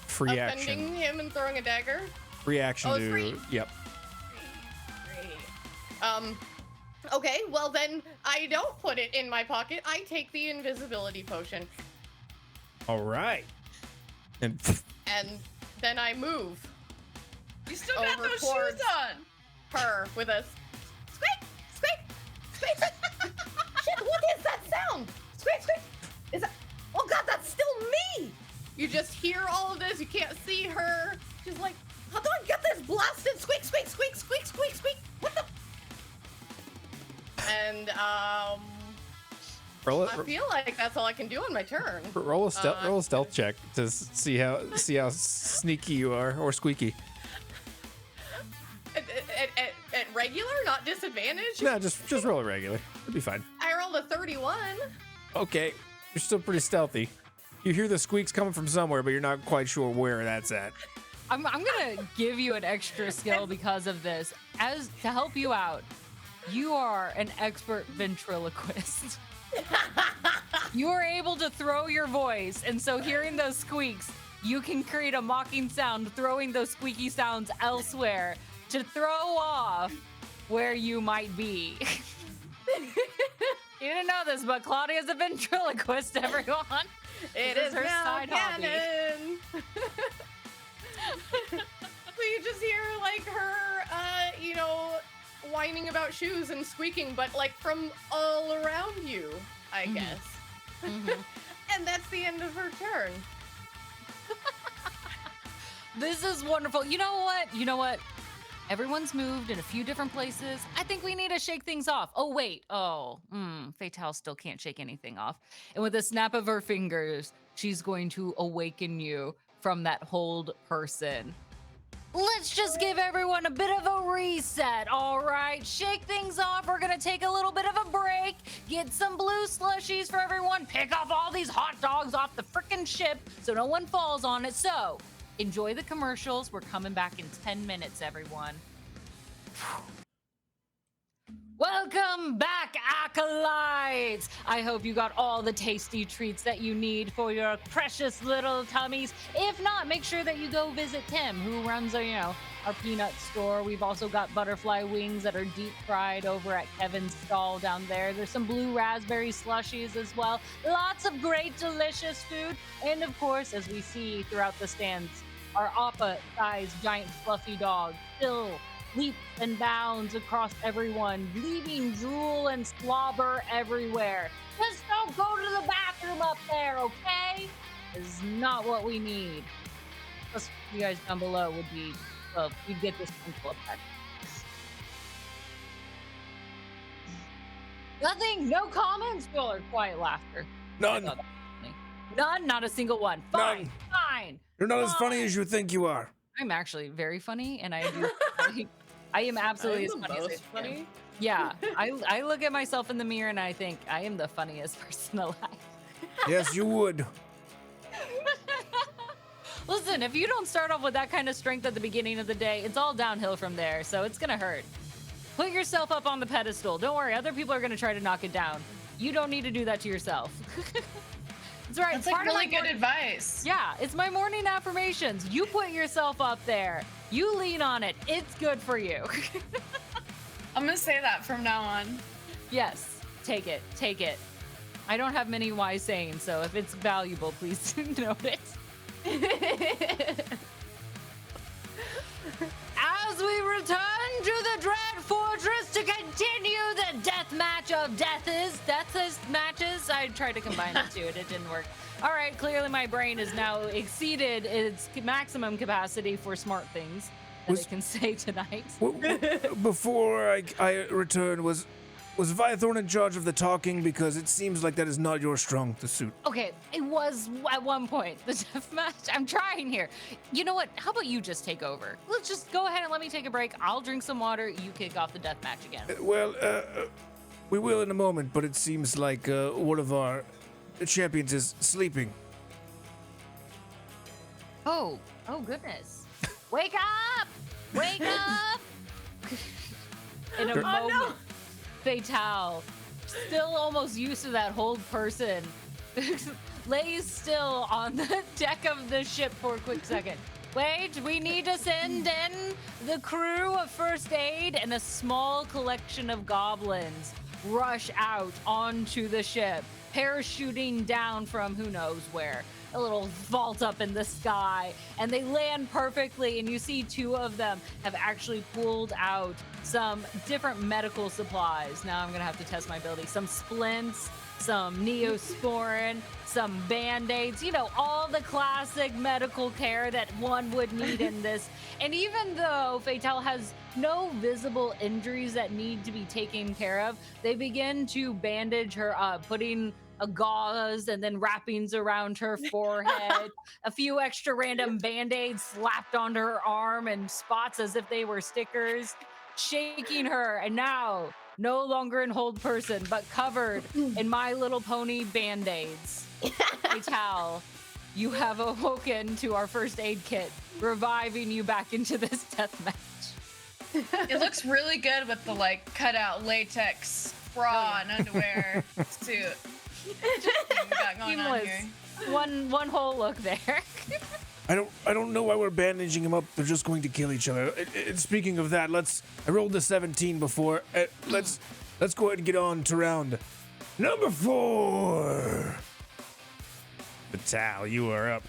Free Offending action. him and throwing a dagger. Free action Oh, to. it's free. Yep. Great. Okay, well then I don't put it in my pocket. I take the invisibility potion, All right. And and then I move You still got Over those towards- shoes on. her with a squeak, squeak, squeak. Shit, what is that sound? Squeak, squeak. Is that? Oh God, that's still me. You just hear all of this. You can't see her. She's like, how do I get this blasted squeak, squeak, squeak, squeak, squeak, squeak? What the? And roll I feel like that's all I can do on my turn. roll a stealth check to see how sneaky you are, or squeaky. At regular, not disadvantage. No, just roll it regular. It'll be fine. I rolled a 31. Okay, you're still pretty stealthy. You hear the squeaks coming from somewhere, but you're not quite sure where that's at. I'm gonna give you an extra skill because of this. As to help you out, you are an expert ventriloquist. You are able to throw your voice, and so hearing those squeaks, you can create a mocking sound, throwing those squeaky sounds elsewhere to throw off where you might be. You didn't know this, but Claudia's a ventriloquist, everyone. It This is her now side hobby. canon. So you just hear like her, whining about shoes and squeaking, but like from all around you, I guess. Mhm. And that's the end of her turn. This is wonderful. You know what? Everyone's moved in a few different places. I think we need to shake things off. Oh, wait. Fatale still can't shake anything off. And with a snap of her fingers, she's going to awaken you from that hold person. Let's just give everyone a bit of a reset, all right? Shake things off. We're going to take a little bit of a break, get some blue slushies for everyone, pick up all these hot dogs off the frickin' ship so no one falls on it. So, enjoy the commercials. We're coming back in 10 minutes, everyone. Welcome back, Acolytes! I hope you got all the tasty treats that you need for your precious little tummies. If not, make sure that you go visit Tim, who runs our peanut store. We've also got butterfly wings that are deep fried over at Kevin's stall down there. There's some blue raspberry slushies as well. Lots of great, delicious food. And of course, as we see throughout the stands, our Appa-sized giant fluffy dog still leaps and bounds across everyone, leaving drool and slobber everywhere. Just don't go to the bathroom up there, okay? This is not what we need. Plus, you guys down below would be, well, you'd get this sprinkle effect. Nothing, no comments, or quiet laughter. None. None, not a single one. Fine, fine. You're not as funny as you think you are. I'm actually very funny, and I am absolutely as funny as I am. Yeah, I look at myself in the mirror and I think I am the funniest person alive. Yes, you would. Listen, if you don't start off with that kind of strength at the beginning of the day, it's all downhill from there, so it's gonna hurt. Put yourself up on the pedestal. Don't worry, other people are gonna try to knock it down. You don't need to do that to yourself. That's right. That's like really good advice. Yeah, it's my morning affirmations. You put yourself up there. You lean on it. It's good for you. I'm gonna say that from now on. Yes, take it. Take it. I don't have many wise sayings, so if it's valuable, please note it. As we return to the Dread Fortress to continue the Deathmatch of Death's matches. I tried to combine the two, and it didn't work. All right, clearly my brain has now exceeded its maximum capacity for smart things that it can say tonight. Before I return, was Viathorn in charge of the talking? Because it seems like that is not your strong suit. Okay, it was at one point the Deathmatch. I'm trying here. You know what? How about you just take over? Let's just go ahead and let me take a break. I'll drink some water. You kick off the Deathmatch again. We will in a moment, but it seems like one of our champions is sleeping. Oh goodness. Wake up! Wake up! In a moment, no. Fatale, still almost used to that hold person, lays still on the deck of the ship for a quick second. Wait, we need to send in the crew of first aid, and a small collection of goblins rush out onto the ship, parachuting down from who knows where. A little vault up in the sky, and they land perfectly, and you see two of them have actually pulled out some different medical supplies. Now I'm gonna have to test my ability. Some splints, some neosporin, some band-aids, all the classic medical care that one would need in this. And even though Fatale has no visible injuries that need to be taken care of, they begin to bandage her up, putting a gauze and then wrappings around her forehead, a few extra random band-aids slapped onto her arm and spots as if they were stickers, shaking her, and now no longer in hold person, but covered in My Little Pony band-aids. Fatale, you have awoken to our first aid kit, reviving you back into this death match. It looks really good with the cutout latex bra and underwear suit. Got going on here. One whole look there. I don't know why we're bandaging him up. They're just going to kill each other. Speaking of that, I rolled a 17 before. Let's go ahead and get on to round number 4. Fatale, you are up.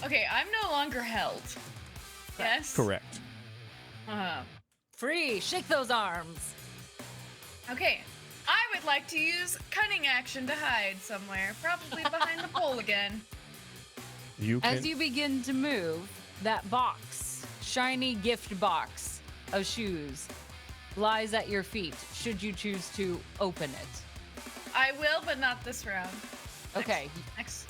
Okay, I'm no longer held. Yes? Correct. Free, shake those arms. Okay, I would like to use cunning action to hide somewhere, probably behind the pole again. You can. As you begin to move, that box, shiny gift box of shoes, lies at your feet. Should you choose to open it? I will, but not this round. Okay,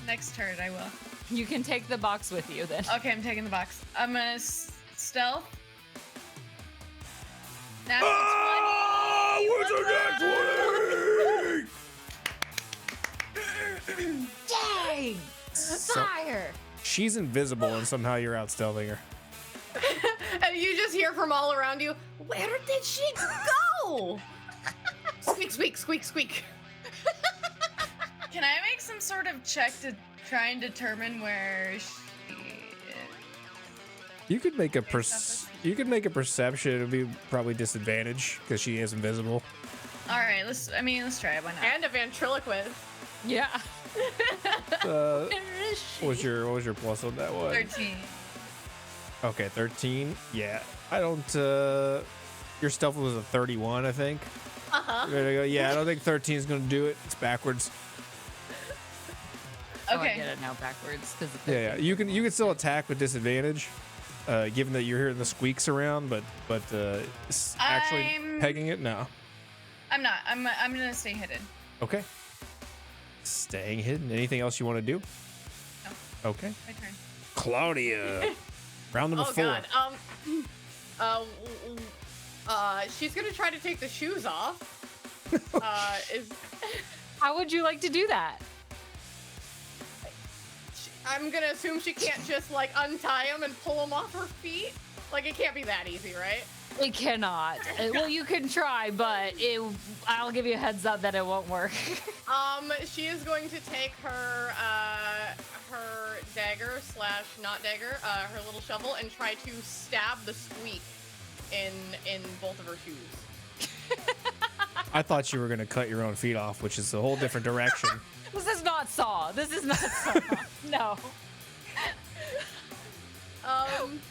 Next turn, I will. you can take the box with you then. Okay, I'm taking the box. I'm gonna stealth. Natural 20. Dang! Fire! She's invisible and somehow you're out stealthing her. And you just hear from all around you, where did she go? Squeak, squeak, squeak, squeak. Can I make some sort of check to try and determine where she is? You could make a perception. It'd be probably disadvantage because she is invisible. All right, let's try it. Why not? And a ventriloquist. Yeah. What Where is she? was your plus on that one? 13. Okay, 13. Yeah, I don't. Your stealth was a 31, I think. There you go. Yeah, I don't think 13 is gonna do it. It's backwards. Oh, I Okay. get it now backwards because Yeah. You can still attack with disadvantage, given that you're hearing the squeaks around, but actually I'm- pegging it, no. I'm not. I'm gonna stay hidden. Okay. Staying hidden. Anything else you want to do? No. Okay. My turn. Claudia. Round number Oh 4. God. She's gonna try to take the shoes off. How would you like to do that? I'm gonna assume she can't just like untie them and pull them off her feet. Like it can't be that easy, right? It cannot. Well, you can try, but I'll give you a heads up that it won't work. She is going to take her her dagger / not dagger, her little shovel, and try to stab the squeak in both of her shoes. I thought you were gonna cut your own feet off, which is a whole different direction. This is not Saw. This is not Saw. No.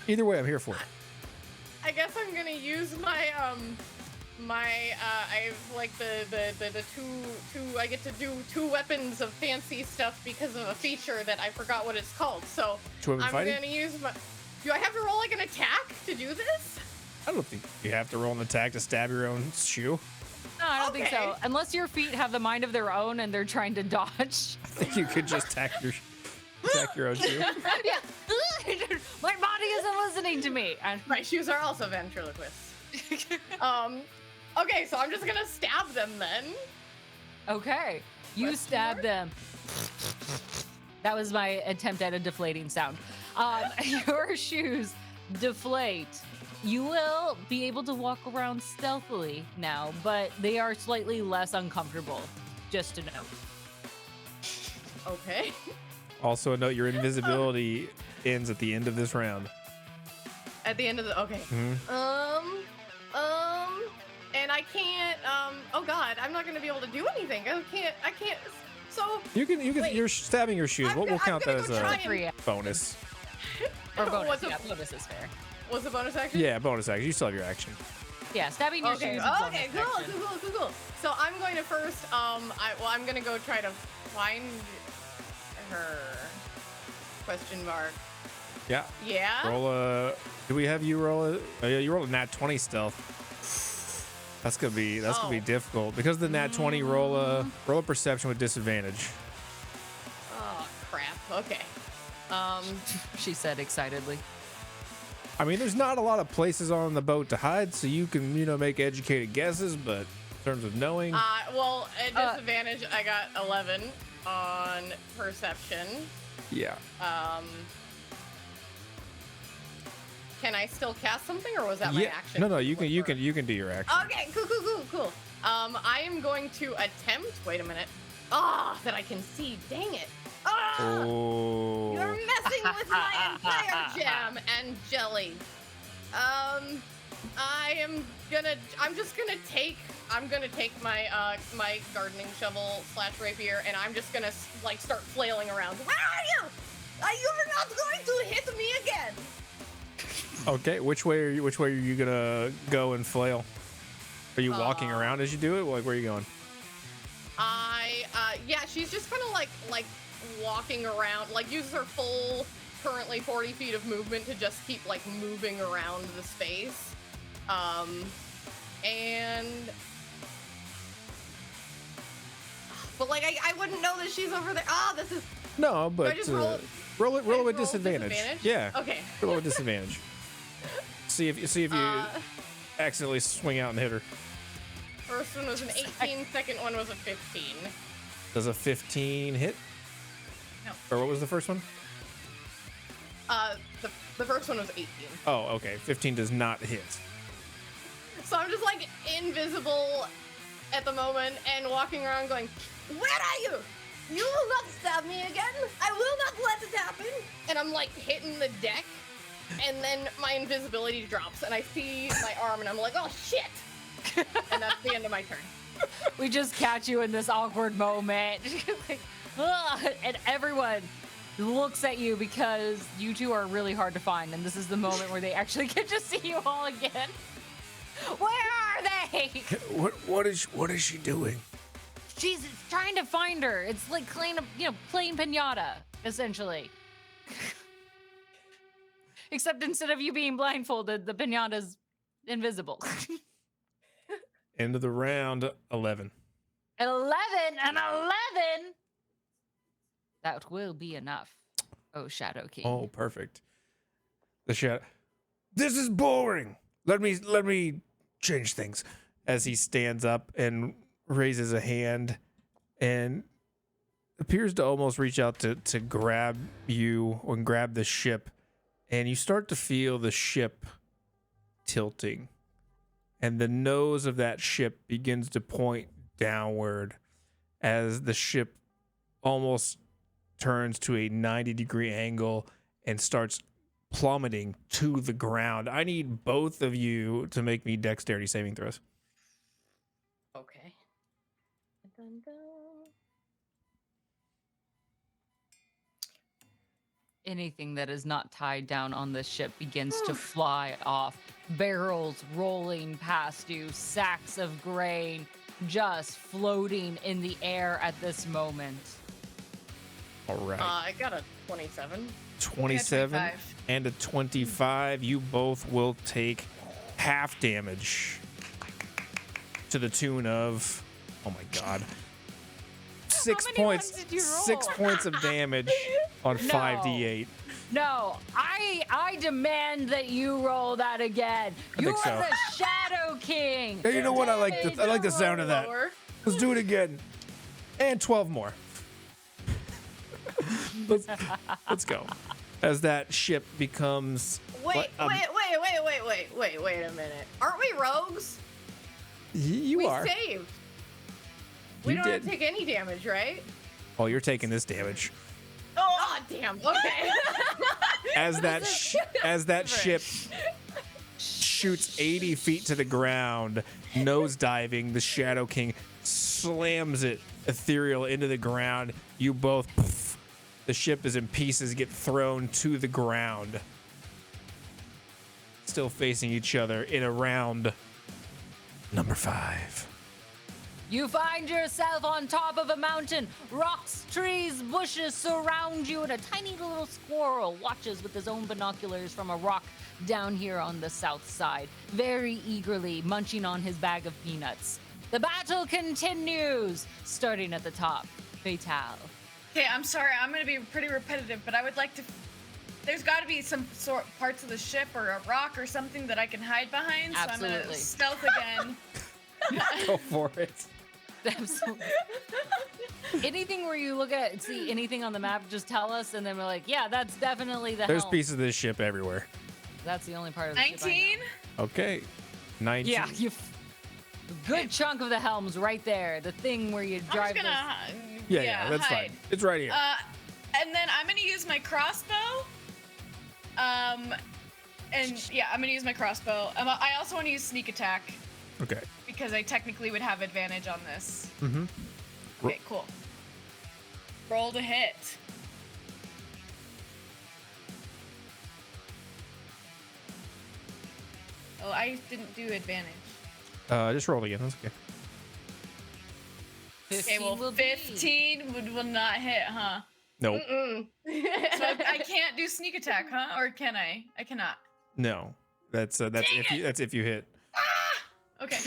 Either way, I'm here for it. I guess I'm gonna use my I have like the two I get to do 2 weapons of fancy stuff because of a feature that I forgot what it's called. So Two-weapon I'm fighting? gonna use my. Do I have to roll like an attack to do this? I don't think you have to roll an attack to stab your own shoe. No, I don't think so. Okay. Unless your feet have the mind of their own and they're trying to dodge. I think you could just attack your own shoe. Yeah. My body isn't listening to me. My shoes are also ventriloquists. Okay, so I'm just gonna stab them then. Okay. You Question stab mark? them. That was my attempt at a deflating sound. Your shoes deflate. You will be able to walk around stealthily now, but they are slightly less uncomfortable, just to note. Okay. Also, note your invisibility ends at the end of this round. At the end of the okay. Mhm. And I can't. Oh God, I'm not gonna be able to do anything. I can't. So You can. Wait. You're stabbing your shoes. I'm We'll gonna count that go as try a and- Free bonus. or bonus. What's a- Yeah, bonus is fair. what's the bonus action? Yeah, bonus action. You still have your action. Yeah, stabbing your Okay. shoes. is Okay. bonus Cool. action. Cool. So I'm going to first. I'm gonna go try to find her. Question mark. Yeah. Yeah. Roll a. Do we have you roll a? Oh, yeah, you roll a nat 20 stealth. That's gonna be Oh. difficult because of the nat 20. Roll a perception with disadvantage. Oh crap. Okay. She said excitedly. I mean, there's not a lot of places on the boat to hide, so you can make educated guesses. But in terms of knowing, Well, at disadvantage, I got 11 on perception. yeah. Can I still cast something, or was that my Yeah. action? No, you can do your action. Okay, cool. I am going to attempt. Wait a minute. That I can see. Dang it. Oh. You're messing with my entire jam and jelly. I'm gonna take my my gardening shovel / rapier, and I'm just gonna like start flailing around. Where are you? You're not going to hit me again. Okay, which way are you gonna go and flail? Are you walking around as you do it? Like, where are you going? Yeah, she's just kind of like walking around, like uses her full, currently 40 feet of movement to just keep like moving around the space. But like I wouldn't know that she's over there. This is No, but I just roll it? roll it I with roll disadvantage. disadvantage? Yeah. Okay. Roll with disadvantage. See if you accidentally swing out and hit her. First one was an 18, second one was a 15. Does a 15 hit? No. Or what was the first one? The first one was 18. Oh, okay. 15 does not hit. So I'm just like invisible at the moment and walking around going, "Where are you? You will not stab me again. I will not let it happen." And I'm like hitting the deck, and then my invisibility drops, and I see my arm, and I'm like, "Oh shit!" And that's the end of my turn. We just catch you in this awkward moment. Like, "Ugh," and everyone looks at you because you two are really hard to find, and this is the moment where they actually get to see you all again. Where are they? What is she doing? She's trying to find her. It's like playing pinata, essentially. Except instead of you being blindfolded, the pinata's invisible. End of the round, 11. 11 and 11. That will be enough. Oh, Shadow King. Oh, perfect. The shadow. This is boring. Let me change things. As he stands up and raises a hand and appears to almost reach out to grab you or grab the ship, and you start to feel the ship tilting, and the nose of that ship begins to point downward as the ship almost turns to a 90-degree angle and starts plummeting to the ground. I need both of you to make me dexterity saving throws. Okay. Anything that is not tied down on this ship begins to fly off. Barrels rolling past you, sacks of grain just floating in the air at this moment. All right. I got a 27. 27 25. and a 25. You both will take half damage to the tune of, oh my god, 6 many points. ones did you roll? 6 points of damage on 5d8. No, I demand that you roll that again. You are think so. the Shadow King. Hey, you know what? I like the sound of that. Lower. Let's do it again. And 12 more. Let's go. As that ship becomes Wait a minute. Aren't we rogues? You We are. saved. We You don't have did. to take any damage, right? Oh, you're taking this damage. Oh, damn. Okay. As that ship shoots 80 feet to the ground, nosediving, the Shadow King slams it ethereal into the ground. You both, the ship is in pieces, get thrown to the ground. Still facing each other in a round number 5. You find yourself on top of a mountain. Rocks, trees, bushes surround you, and a tiny little squirrel watches with his own binoculars from a rock down here on the south side, very eagerly munching on his bag of peanuts. The battle continues, starting at the top. Fatal. Okay, I'm sorry, I'm gonna be pretty repetitive, but I would like to. There's got to be some sort parts of the ship or a rock or something that I can hide behind. So I'm Absolutely. gonna stealth again. Go for it. Absolutely. Anything where you look at, see anything on the map, just tell us, and then we're like, yeah, that's definitely the There's helm. pieces of this ship everywhere. That's the only part of the ship I know. 19. Okay. 19. Yeah, a good chunk of the helm's right there. The thing where you I'm drive just gonna. Yeah, that's hide. fine. It's right here. And then I'm gonna use my crossbow. And yeah, I'm gonna use my crossbow. I also want to use sneak attack Okay. because I technically would have advantage on this. Mm-hmm. Okay, cool. Roll to hit. Oh, I didn't do advantage. Just roll again. That's okay. 15 Okay, well, will be. 15 will not hit, huh? Nope. Mm-mm. So I can't do sneak attack, huh? Or can I? I cannot. No. That's if you hit. Okay.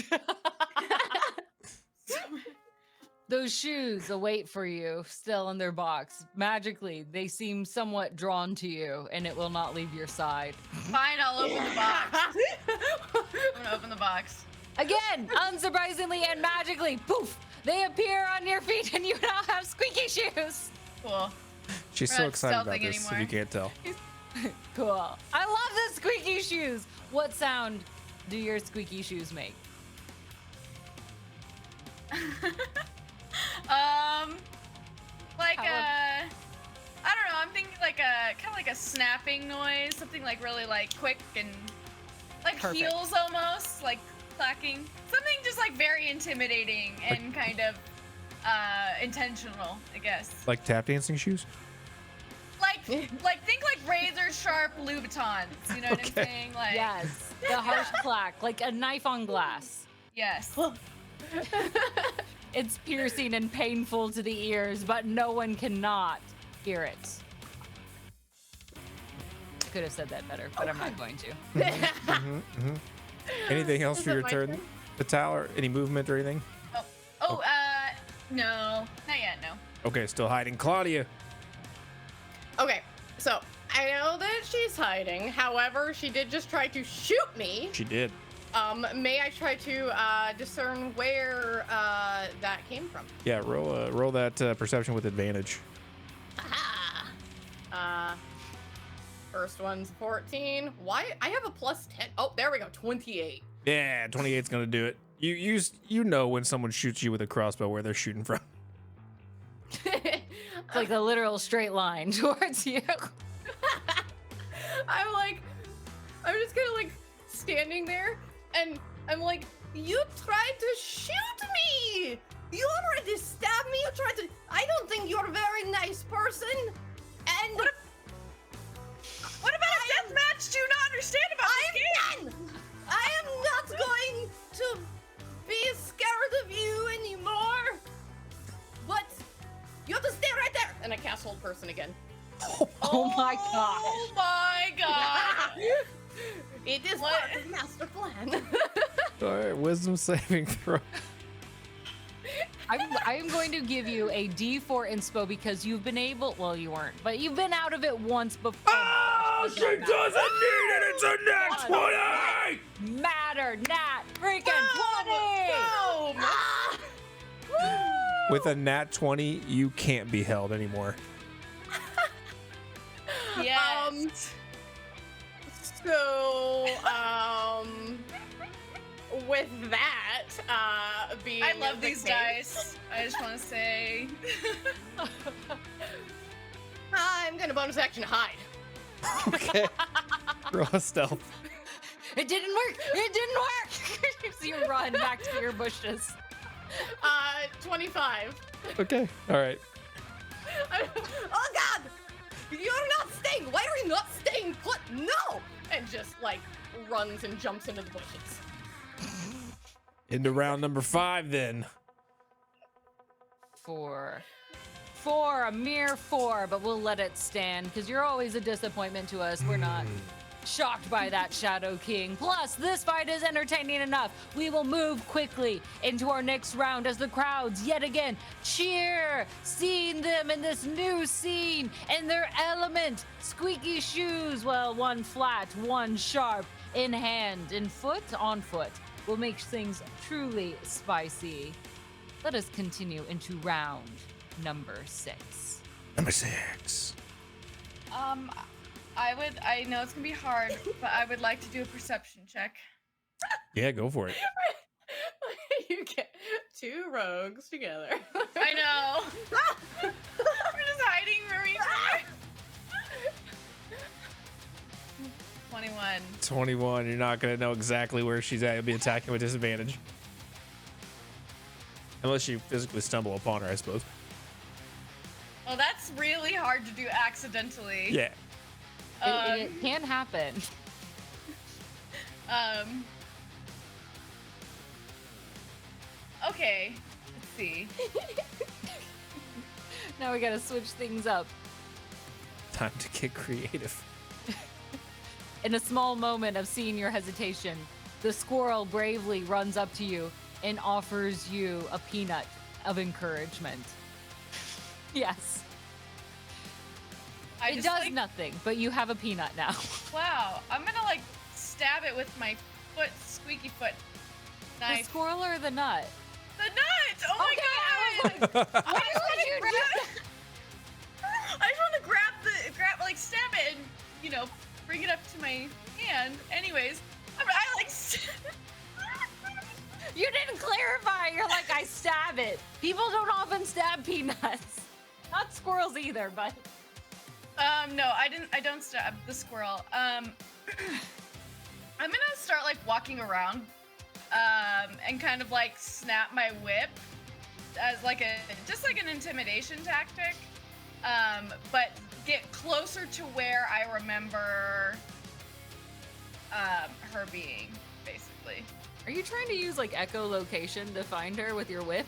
Those shoes await for you, still in their box. Magically, they seem somewhat drawn to you, and it will not leave your side. Fine, I'll open the box. I'm gonna open the box. Again, unsurprisingly and magically, poof! They appear on your feet, and you now have squeaky shoes. Cool. She's We're so not excited about stealthing this, if anymore. you can't tell. Cool. I love the squeaky shoes. What sound do your squeaky shoes make? Like How I don't know. I'm thinking like a kind of like a snapping noise, something like really like quick and like Perfect. heels almost, like clacking. Something just like very intimidating and kind of intentional, I guess. Like tap dancing shoes? Like think like razor sharp Louboutins. You know what I'm Okay. saying? Like Yes, the harsh clack, like a knife on glass. yes. It's piercing and painful to the ears, but no one cannot hear it. I could have said that better, but I'm not going to. Anything else Is for it your my turn, turn? Vital, or any movement or anything? No, not yet. No. Okay, still hiding. Claudia. Okay, so I know that she's hiding. However, she did just try to shoot me. She did. May I try to discern where that came from? Yeah, roll that perception with advantage. Aha! First one's 14. Why? I have a plus 10. Oh, there we go. 28. Yeah, 28's gonna do it. You know when someone shoots you with a crossbow where they're shooting from. It's like a literal straight line towards you. I'm just kind of like standing there, and I'm like, you tried to shoot me! You already stabbed me. You tried to. I don't think you're a very nice person. And What about a deathmatch? Do you not understand about this game? I am not going to be scared of you anymore. But you have to stay right there. And I cast Hold Person again. Oh my gosh. Oh my god! It is What? part of the master plan. All right, wisdom saving throw. I am going to give you a D4 inspo because you've been able, well, you weren't, but you've been out of it once before. Oh, she doesn't need it. It's a nat 20. Matter, Nat, freaking 20! Boom! With a nat 20, you can't be held anymore. Yes. So, with that, being I love the these case, dice. I just want to say. I'm gonna bonus action hide. Okay. Roll a stealth. It didn't work! It didn't work! So you run back to your bushes. 25. Okay. All right. Oh God! You're not staying. Why are you not staying put? No! And just like runs and jumps into the bushes. Into round number 5 then. 4, a mere 4, but we'll let it stand because you're always a disappointment to us. We're not shocked by that, Shadow King. Plus, this fight is entertaining enough. We will move quickly into our next round as the crowds yet again cheer, seeing them in this new scene in their element. Squeaky shoes, well, one flat, one sharp, in hand, in foot, on foot, will make things truly spicy. Let us continue into round number 6. Number 6. I know it's gonna be hard, but I would like to do a perception check. Yeah, go for it. You get two rogues together. I know. We're just hiding from each other. 21. 21. You're not going to know exactly where she's at. You'll be attacking with disadvantage. Unless you physically stumble upon her, I suppose. Well, that's really hard to do accidentally. Yeah. It can happen. Okay. Let's see. Now we gotta switch things up. Time to get creative. In a small moment of seeing your hesitation, the squirrel bravely runs up to you and offers you a peanut of encouragement. Yes. It does nothing, but you have a peanut now. Wow, I'm gonna like stab it with my foot, squeaky foot knife. The squirrel or the nut? The nut! Oh my god! Why would you do that? I just want to grab, like stab it and, you know, bring it up to my hand. Anyways, I like. You didn't clarify. You're like, I stab it. People don't often stab peanuts. Not squirrels either, but. No, I don't stab the squirrel. I'm gonna start like walking around, and kind of like snap my whip as like just like an intimidation tactic. But get closer to where I remember, her being, basically. Are you trying to use like echolocation to find her with your whip?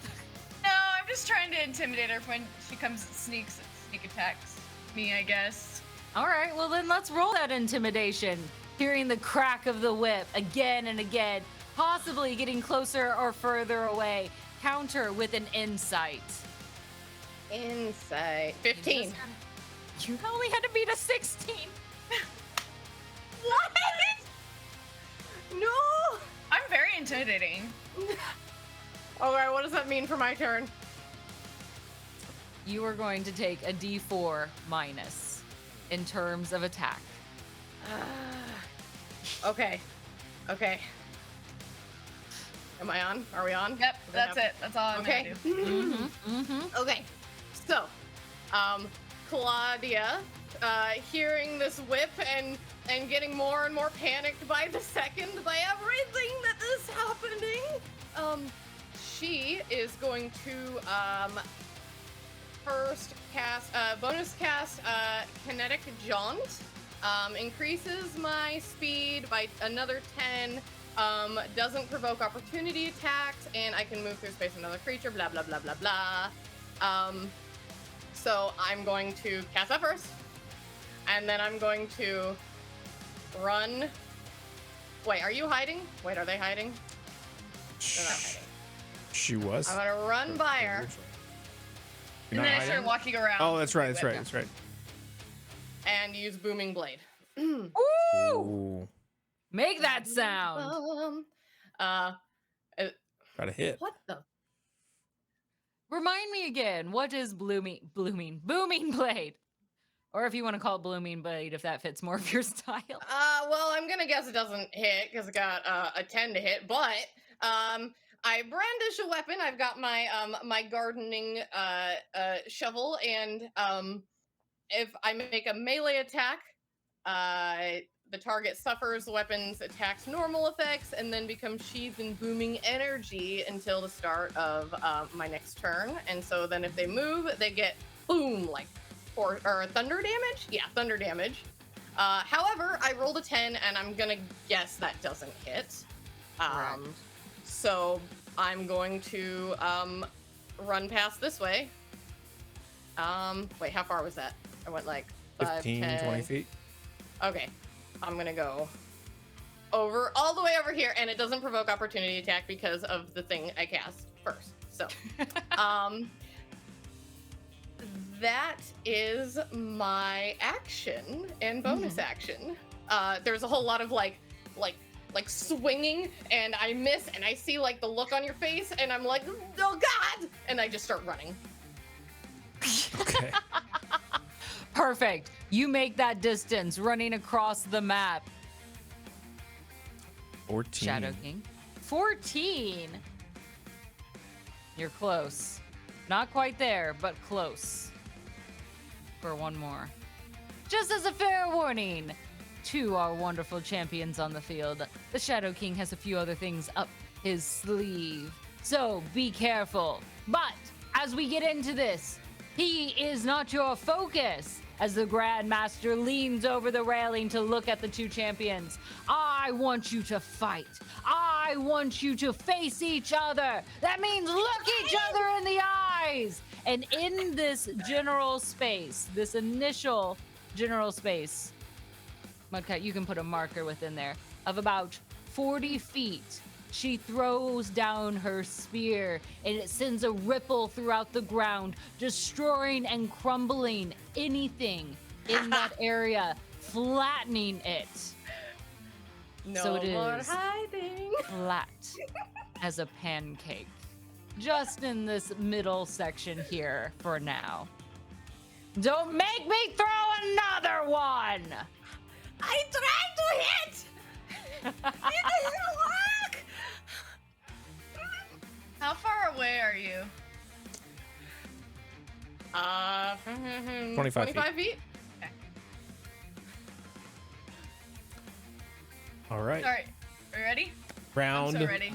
No, I'm just trying to intimidate her when she comes and sneak attacks me, I guess. All right, well then let's roll that intimidation. Hearing the crack of the whip again and again, possibly getting closer or further away. Counter with an insight. Insight. 15. You only had to beat a 16. What? No. I'm very intimidating. Okay, what does that mean for my turn? You are going to take a d4 minus in terms of attack. Okay. Okay. Am I on? Are we on? Yep, that's it. That's all I'm Okay. gonna do. Okay. So, Claudia, hearing this whip and getting more and more panicked by the second by everything that is happening, she is going to first cast bonus cast kinetic jaunt. Increases my speed by another 10. Doesn't provoke opportunity attacks, and I can move through space with another creature. Blah blah blah blah blah. So I'm going to cast that first, and then I'm going to run. Wait, are you hiding? Wait, are they hiding? They're not hiding. She was. I'm gonna run by her. You're And not then I hiding? start walking around. Oh, that's right. with That's my right. whip. That's right. And use booming blade. Ooh! Ooh, Make that sound. got a hit. What the? Remind me again, what is booming blade? Or if you want to call it blooming blade, if that fits more of your style. Well, I'm gonna guess it doesn't hit because it got a 10 to hit, but I brandish a weapon. I've got my my gardening shovel, and if I make a melee attack, the target suffers the weapon's attack's normal effects and then becomes sheathed in booming energy until the start of my next turn. And so then if they move, they get boom, like or thunder damage. Yeah, thunder damage. However, I rolled a 10, and I'm gonna guess that doesn't hit. Correct. So I'm going to run past this way. Wait, how far was that? I went like 5, 15, 10. 20 feet. Okay, I'm gonna go over all the way over here, and it doesn't provoke opportunity attack because of the thing I cast first. So, that is my action and bonus action. There's a whole lot of like swinging, and I miss, and I see like the look on your face, and I'm like, oh god, and I just start running. Okay. Perfect. You make that distance running across the map. 14. Shadow King. 14. You're close. Not quite there, but close. For one more. Just as a fair warning to our wonderful champions on the field, the Shadow King has a few other things up his sleeve. So be careful. But as we get into this, he is not your focus. As the Grandmaster leans over the railing to look at the two champions, I want you to fight. I want you to face each other. That means look each other in the eyes. And in this general space, this initial general space, Mudcut, you can put a marker within there, of about 40 feet. She throws down her spear, and it sends a ripple throughout the ground, destroying and crumbling anything in that area, flattening it. No So it more is hiding. flat as a pancake. Just in this middle section here for now. Don't make me throw another one! I tried to hit. It doesn't work. How far away are you? 25 feet. 25 feet. Okay. All right. All right. Are you ready? Round I'm so ready.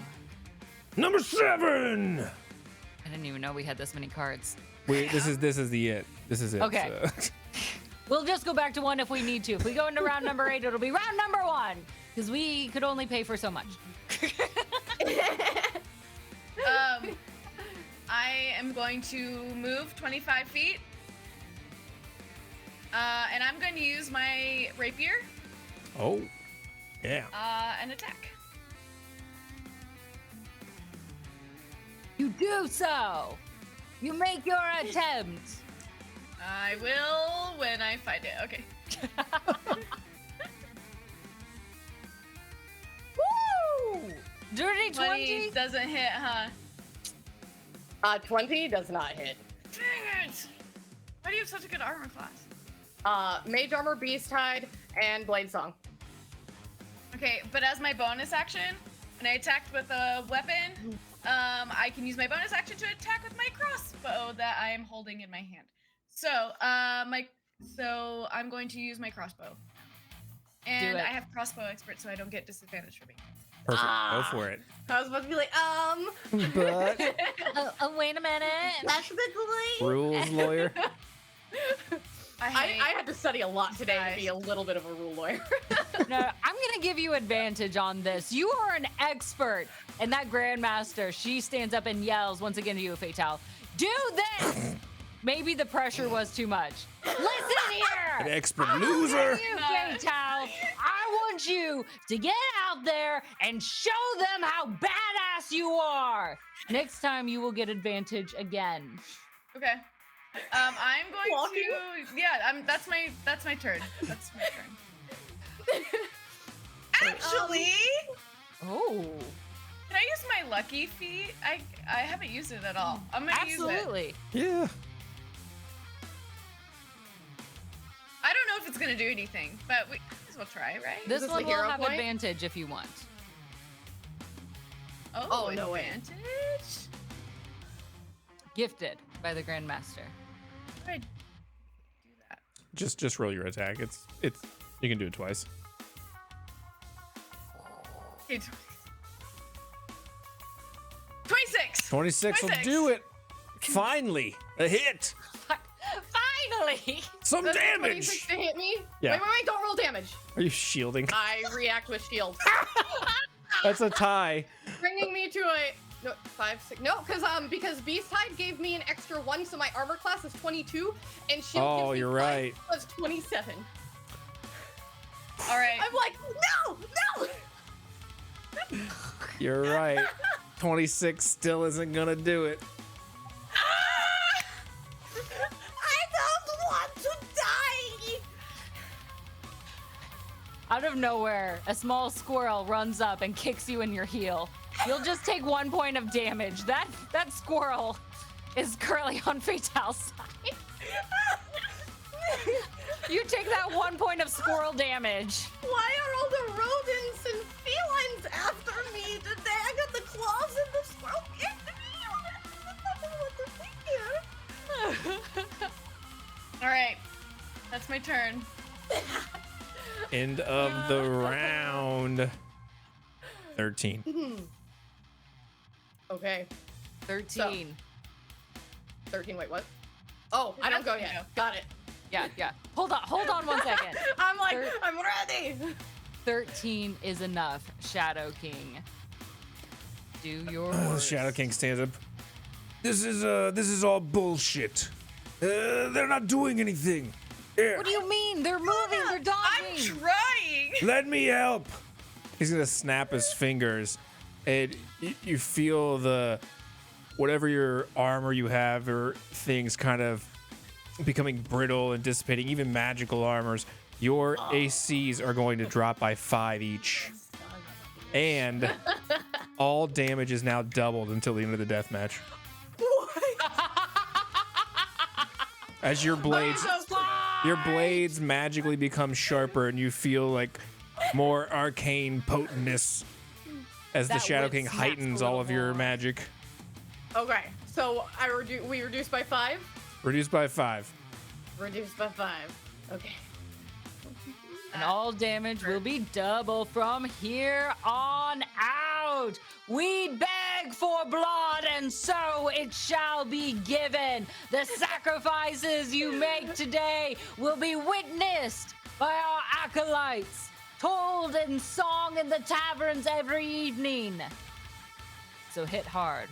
number 7. I didn't even know we had this many cards. Wait, this is it. This is it. Okay. So- We'll just go back to 1 if we need to. If we go into round number 8, it'll be round number 1. Because we could only pay for so much. I am going to move 25 feet. And I'm going to use my rapier Oh, yeah. and attack. You do so. You make your attempt. I will when I find it. Okay. Woo! Dirty 20. Doesn't hit, huh? 20 does not hit. Dang it! Why do you have such a good armor class? Mage armor, beast hide, and blade song. Okay, but as my bonus action, when I attacked with a weapon, I can use my bonus action to attack with my crossbow that I am holding in my hand. So, I'm going to use my crossbow. And it. I have crossbow expert, so I don't get disadvantage for me. Perfect. Go for it. I was about to be like, But Wait a minute. technically. rules lawyer. I I had to study a lot today to be a little bit of a rule lawyer. No, I'm gonna give you advantage on this. You are an expert, and that Grandmaster, she stands up and yells once again to you, Fatal. Do this. Maybe the pressure was too much. Listen An here. expert loser. You, Fatal. I want you to get out there and show them how badass you are. Next time, you will get advantage again. Okay. I'm going Walking? to. Yeah. That's my turn. That's my turn. Actually, Oh, can I use my lucky feat? I haven't used it at all. I'm gonna use it. absolutely. Yeah. I don't know if it's gonna do anything, but we might as well try, right? This this one a will hero have point? advantage if you want. Oh, no way. advantage. Gifted by the Grandmaster. How do I do that? Just roll your attack. It's you can do it twice. Okay, 26. 26 will do it. Finally, a hit. Finally! Some Does the damage. 26 to hit me? Yeah. Wait, don't roll damage. Are you shielding? I react with shield. That's a tie. Bringing me to a no 5, 6. No, because Beast Hide gave me an extra 1, so my armor class is 22, and shield Oh, gives me you're 5, right. plus 27. All right. I'm like, no. You're right. 26 still isn't gonna do it. I don't want to die. Out of nowhere, a small squirrel runs up and kicks you in your heel. You'll just take 1 point of damage. That squirrel is currently on Fatal's side. You take that 1 point of squirrel damage. Why are all the rodents and felines after me today? I got the claws and the squirrel kicked me. What to do here? All right. That's my turn. End of the round. 13. Okay. 13. 13, wait, what? Oh, I don't go yet. Got it. Yeah. Hold on 1 second. I'm like, I'm ready. 13 is enough, Shadow King. Do your The worst. Shadow King stands up. This is all bullshit. They're not doing anything. What do you mean? They're moving. They're I'm dodging. trying. Let me help. He's gonna snap his fingers, and you feel the whatever your armor you have or things kind of becoming brittle and dissipating. Even magical armors, your ACs are going to drop by 5 each, and all damage is now doubled until the end of the death match. As your blades magically become sharper, and you feel like more arcane potentness as the That Shadow whip King snaps heightens a all little of your more. magic. Okay, so we reduced by 5? Reduced by 5. Reduced by 5. Okay. And all damage will be double from here on out. We beg for blood, and so it shall be given. The sacrifices you make today will be witnessed by our acolytes, told in song in the taverns every evening. So hit hard.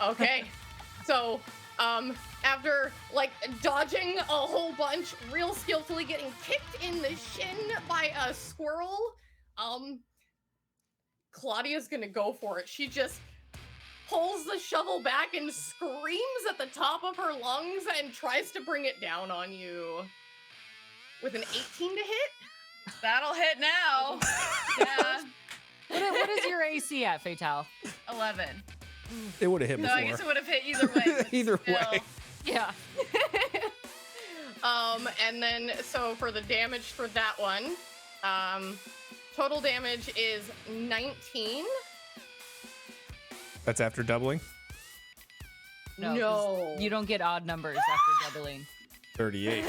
Okay. So, after like dodging a whole bunch, real skillfully getting kicked in the shin by a squirrel, Claudia's gonna go for it. She just pulls the shovel back and screams at the top of her lungs and tries to bring it down on you. With an 18 to hit? That'll hit now. Yeah. What is your AC at, Fatal? 11. It would have hit No, before. I guess it would have hit either way. but Either still. way. Yeah. And then, so for the damage for that one, total damage is 19. That's after doubling. No. 'cause No. You don't get odd numbers after doubling. 38.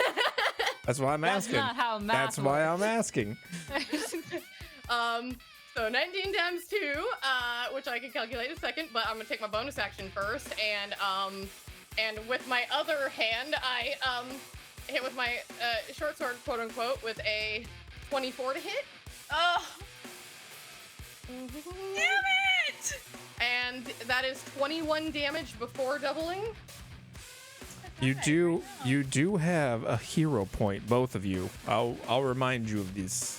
That's why I'm That's asking. not how math That's why I'm works. asking. So 19 times 2, which I can calculate in a second, but I'm gonna take my bonus action first, and with my other hand, I hit with my short sword, quote unquote, with a 24 to hit. Oh, damn it! And that is 21 damage before doubling. You do have a hero point, both of you. I'll remind you of this.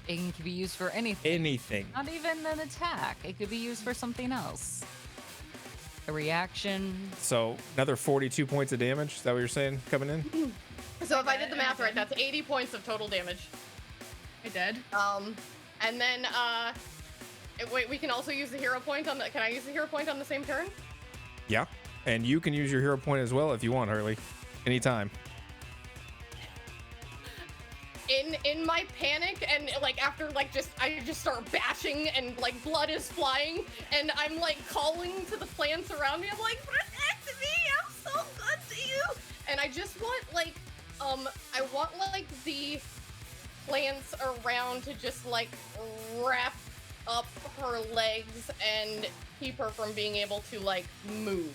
It can be used for anything. Anything. Not even an attack. It could be used for something else. A reaction. So another 42 points of damage. Is that what you're saying coming in? So if I did the math right, that's 80 points of total damage. I did. And then wait, we can also use the hero point on the. Can I use the hero point on the same turn? Yeah. And you can use your hero point as well if you want, Hurley. Anytime. In my panic and like after like I just start bashing and like blood is flying and I'm like calling to the plants around me. I'm like, protect me! I'm so good to you. And I just want like I want like the plants around to just like wrap up her legs and keep her from being able to like move.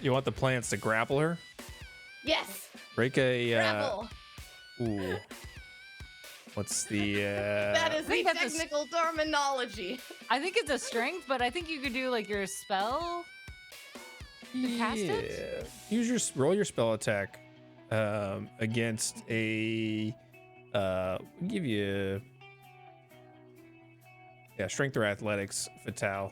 You want the plants to grapple her? Yes. Break a Grapple. Ooh. What's the That is the think that's a s- technical terminology. I think it's a strength, but I think you could do like your spell. To cast it? Roll your spell attack against a give you strength or athletics, Fatal.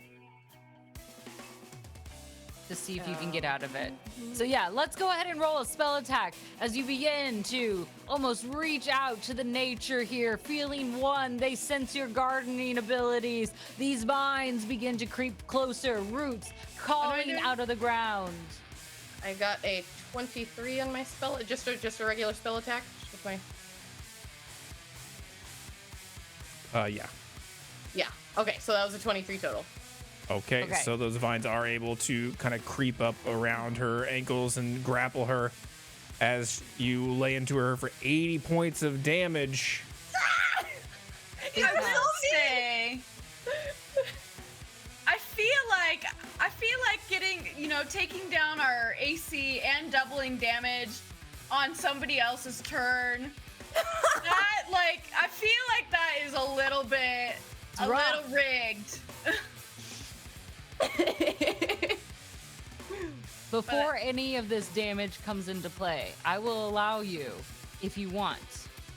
To see if you can get out of it. So yeah, let's go ahead and roll a spell attack as you begin to almost reach out to the nature here. Feeling one, they sense your gardening abilities. These vines begin to creep closer, roots calling do? out of the ground. I got a 23 on my spell, just a regular spell attack. Just with my... Yeah. Yeah. Okay, so that was a 23 total. Okay, Okay. so those vines are able to kind of creep up around her ankles and grapple her as you lay into her for 80 points of damage. I will say, I feel like getting, taking down our AC and doubling damage on somebody else's turn. I feel like that is a little bit, rough. little rigged. Before any of this damage comes into play, I will allow you, if you want,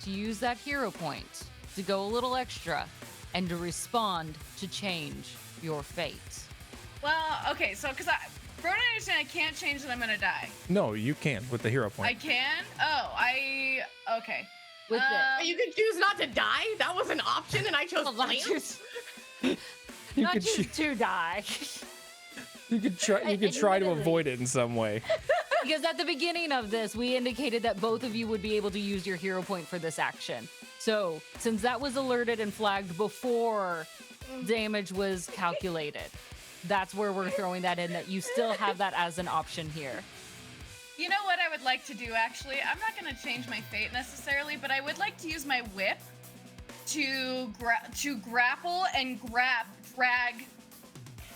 to use that hero point to go a little extra and to respond to change your fate. Well, okay, so because from what I understand, I can't change that I'm gonna die. No, you can with the hero I point. can? Okay. With You could choose not to die. That was an option, and I chose this. Not plants. choose, You not could choose choo- to die. You could try. You could try to avoid it in some way. Because at the beginning of this, we indicated that both of you would be able to use your hero point for this action. So, since that was alerted and flagged before damage was calculated, that's where we're throwing that in, that you still have that as an option here. You know what I would like to do, actually? I'm not going to change my fate necessarily, but I would like to use my whip to grapple and drag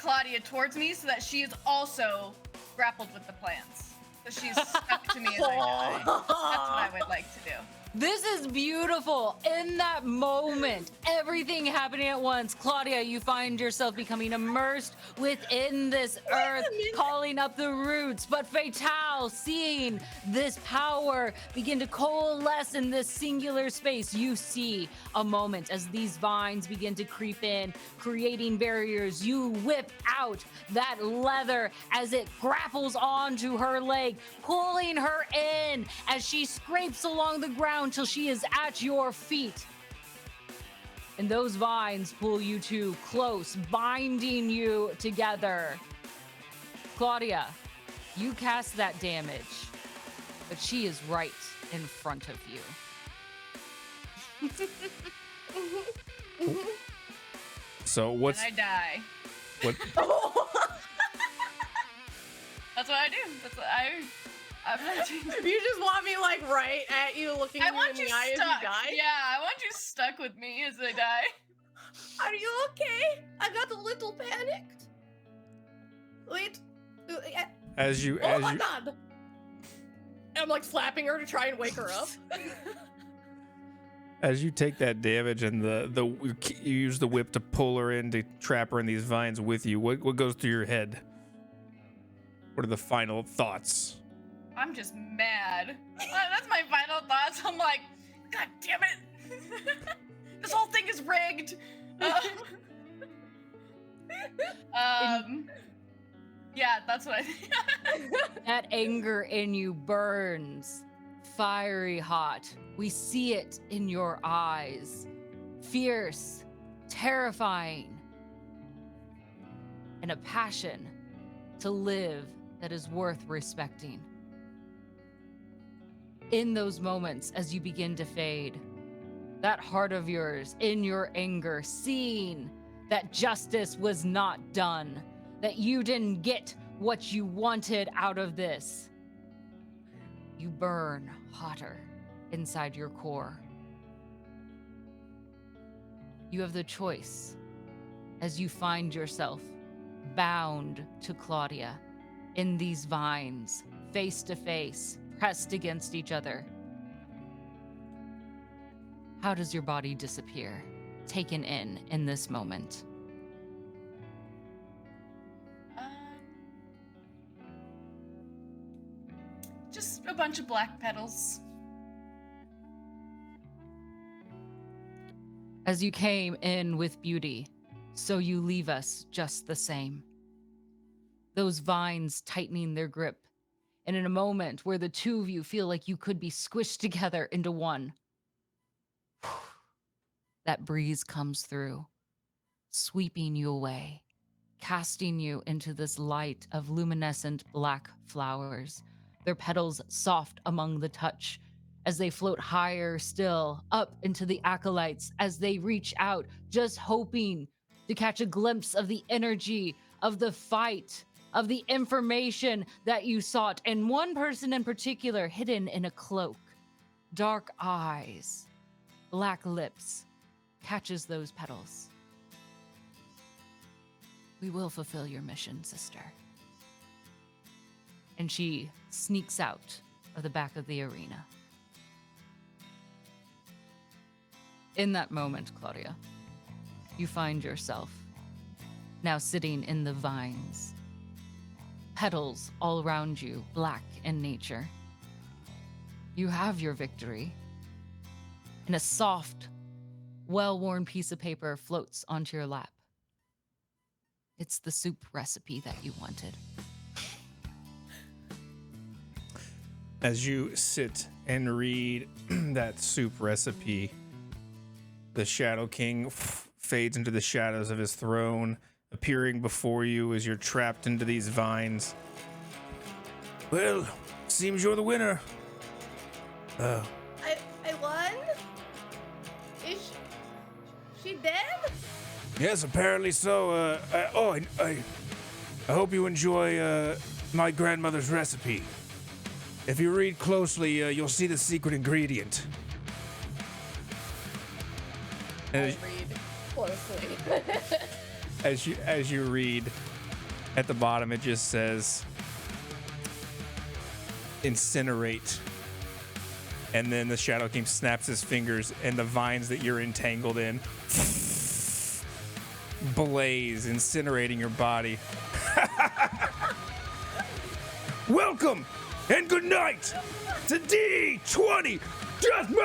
Claudia towards me so that she is also grappled with the plants. So she's stuck to me as I die. That's what I would like to do. This is beautiful. In that moment, everything happening at once. Claudia, you find yourself becoming immersed within this earth, calling up the roots. But Fatale, seeing this power begin to coalesce in this singular space, you see a moment as these vines begin to creep in, creating barriers. You whip out that leather as it grapples onto her leg, pulling her in as she scrapes along the ground till she is at your feet. And those vines pull you two close, binding you together. Claudia, you cast that damage, but she is right in front of you. So what's And I die. what? That's what I do. That's what I'm not changing. You just want me like right at you, looking I you in want you the eye as stuck. you die. Yeah, I want you stuck with me as I die. Are you okay? I got a little panicked. Wait. As you Oh as my you god! I'm like slapping her to try and wake her up. as you take that damage and you use the whip to pull her in to trap her in these vines with you. What goes through your head? What are the final thoughts? I'm just mad. That's my final thoughts. I'm like, God damn it! This whole thing is rigged. Yeah, that's what I think. That anger in you burns, fiery hot. We see it in your eyes. Fierce, terrifying, and a passion to live that is worth respecting. In those moments, as you begin to fade, that heart of yours, in your anger, seeing that justice was not done, that you didn't get what you wanted out of this, you burn hotter inside your core. You have the choice as you find yourself bound to Claudia in these vines, face to face, pressed against each other. How does your body disappear, taken in this moment? Just a bunch of black petals. As you came in with beauty, so you leave us just the same. Those vines tightening their grip, and in a moment where the two of you feel like you could be squished together into one, that breeze comes through, sweeping you away, casting you into this light of luminescent black flowers, their petals soft among the touch, as they float higher still up into the acolytes as they reach out, just hoping to catch a glimpse of the energy of the fight, of the information that you sought. And one person in particular, hidden in a cloak, dark eyes, black lips, catches those petals. We will fulfill your mission, sister. And she sneaks out of the back of the arena. In that moment, Claudia, you find yourself now sitting in the vines, petals all around you, black in nature. You have your victory. And a soft, well-worn piece of paper floats onto your lap. It's the soup recipe that you wanted. As you sit and read that soup recipe, the Shadow King fades into the shadows of his throne, appearing before you as you're trapped into these vines. Well, seems you're the winner. I won? Is she dead? Yes, apparently so. I hope you enjoy my grandmother's recipe. If you read closely, you'll see the secret ingredient. I read closely. As you read, at the bottom it just says incinerate. And then the Shadow King snaps his fingers and the vines that you're entangled in blaze, incinerating your body. Welcome and good night to D20 Deathmatch!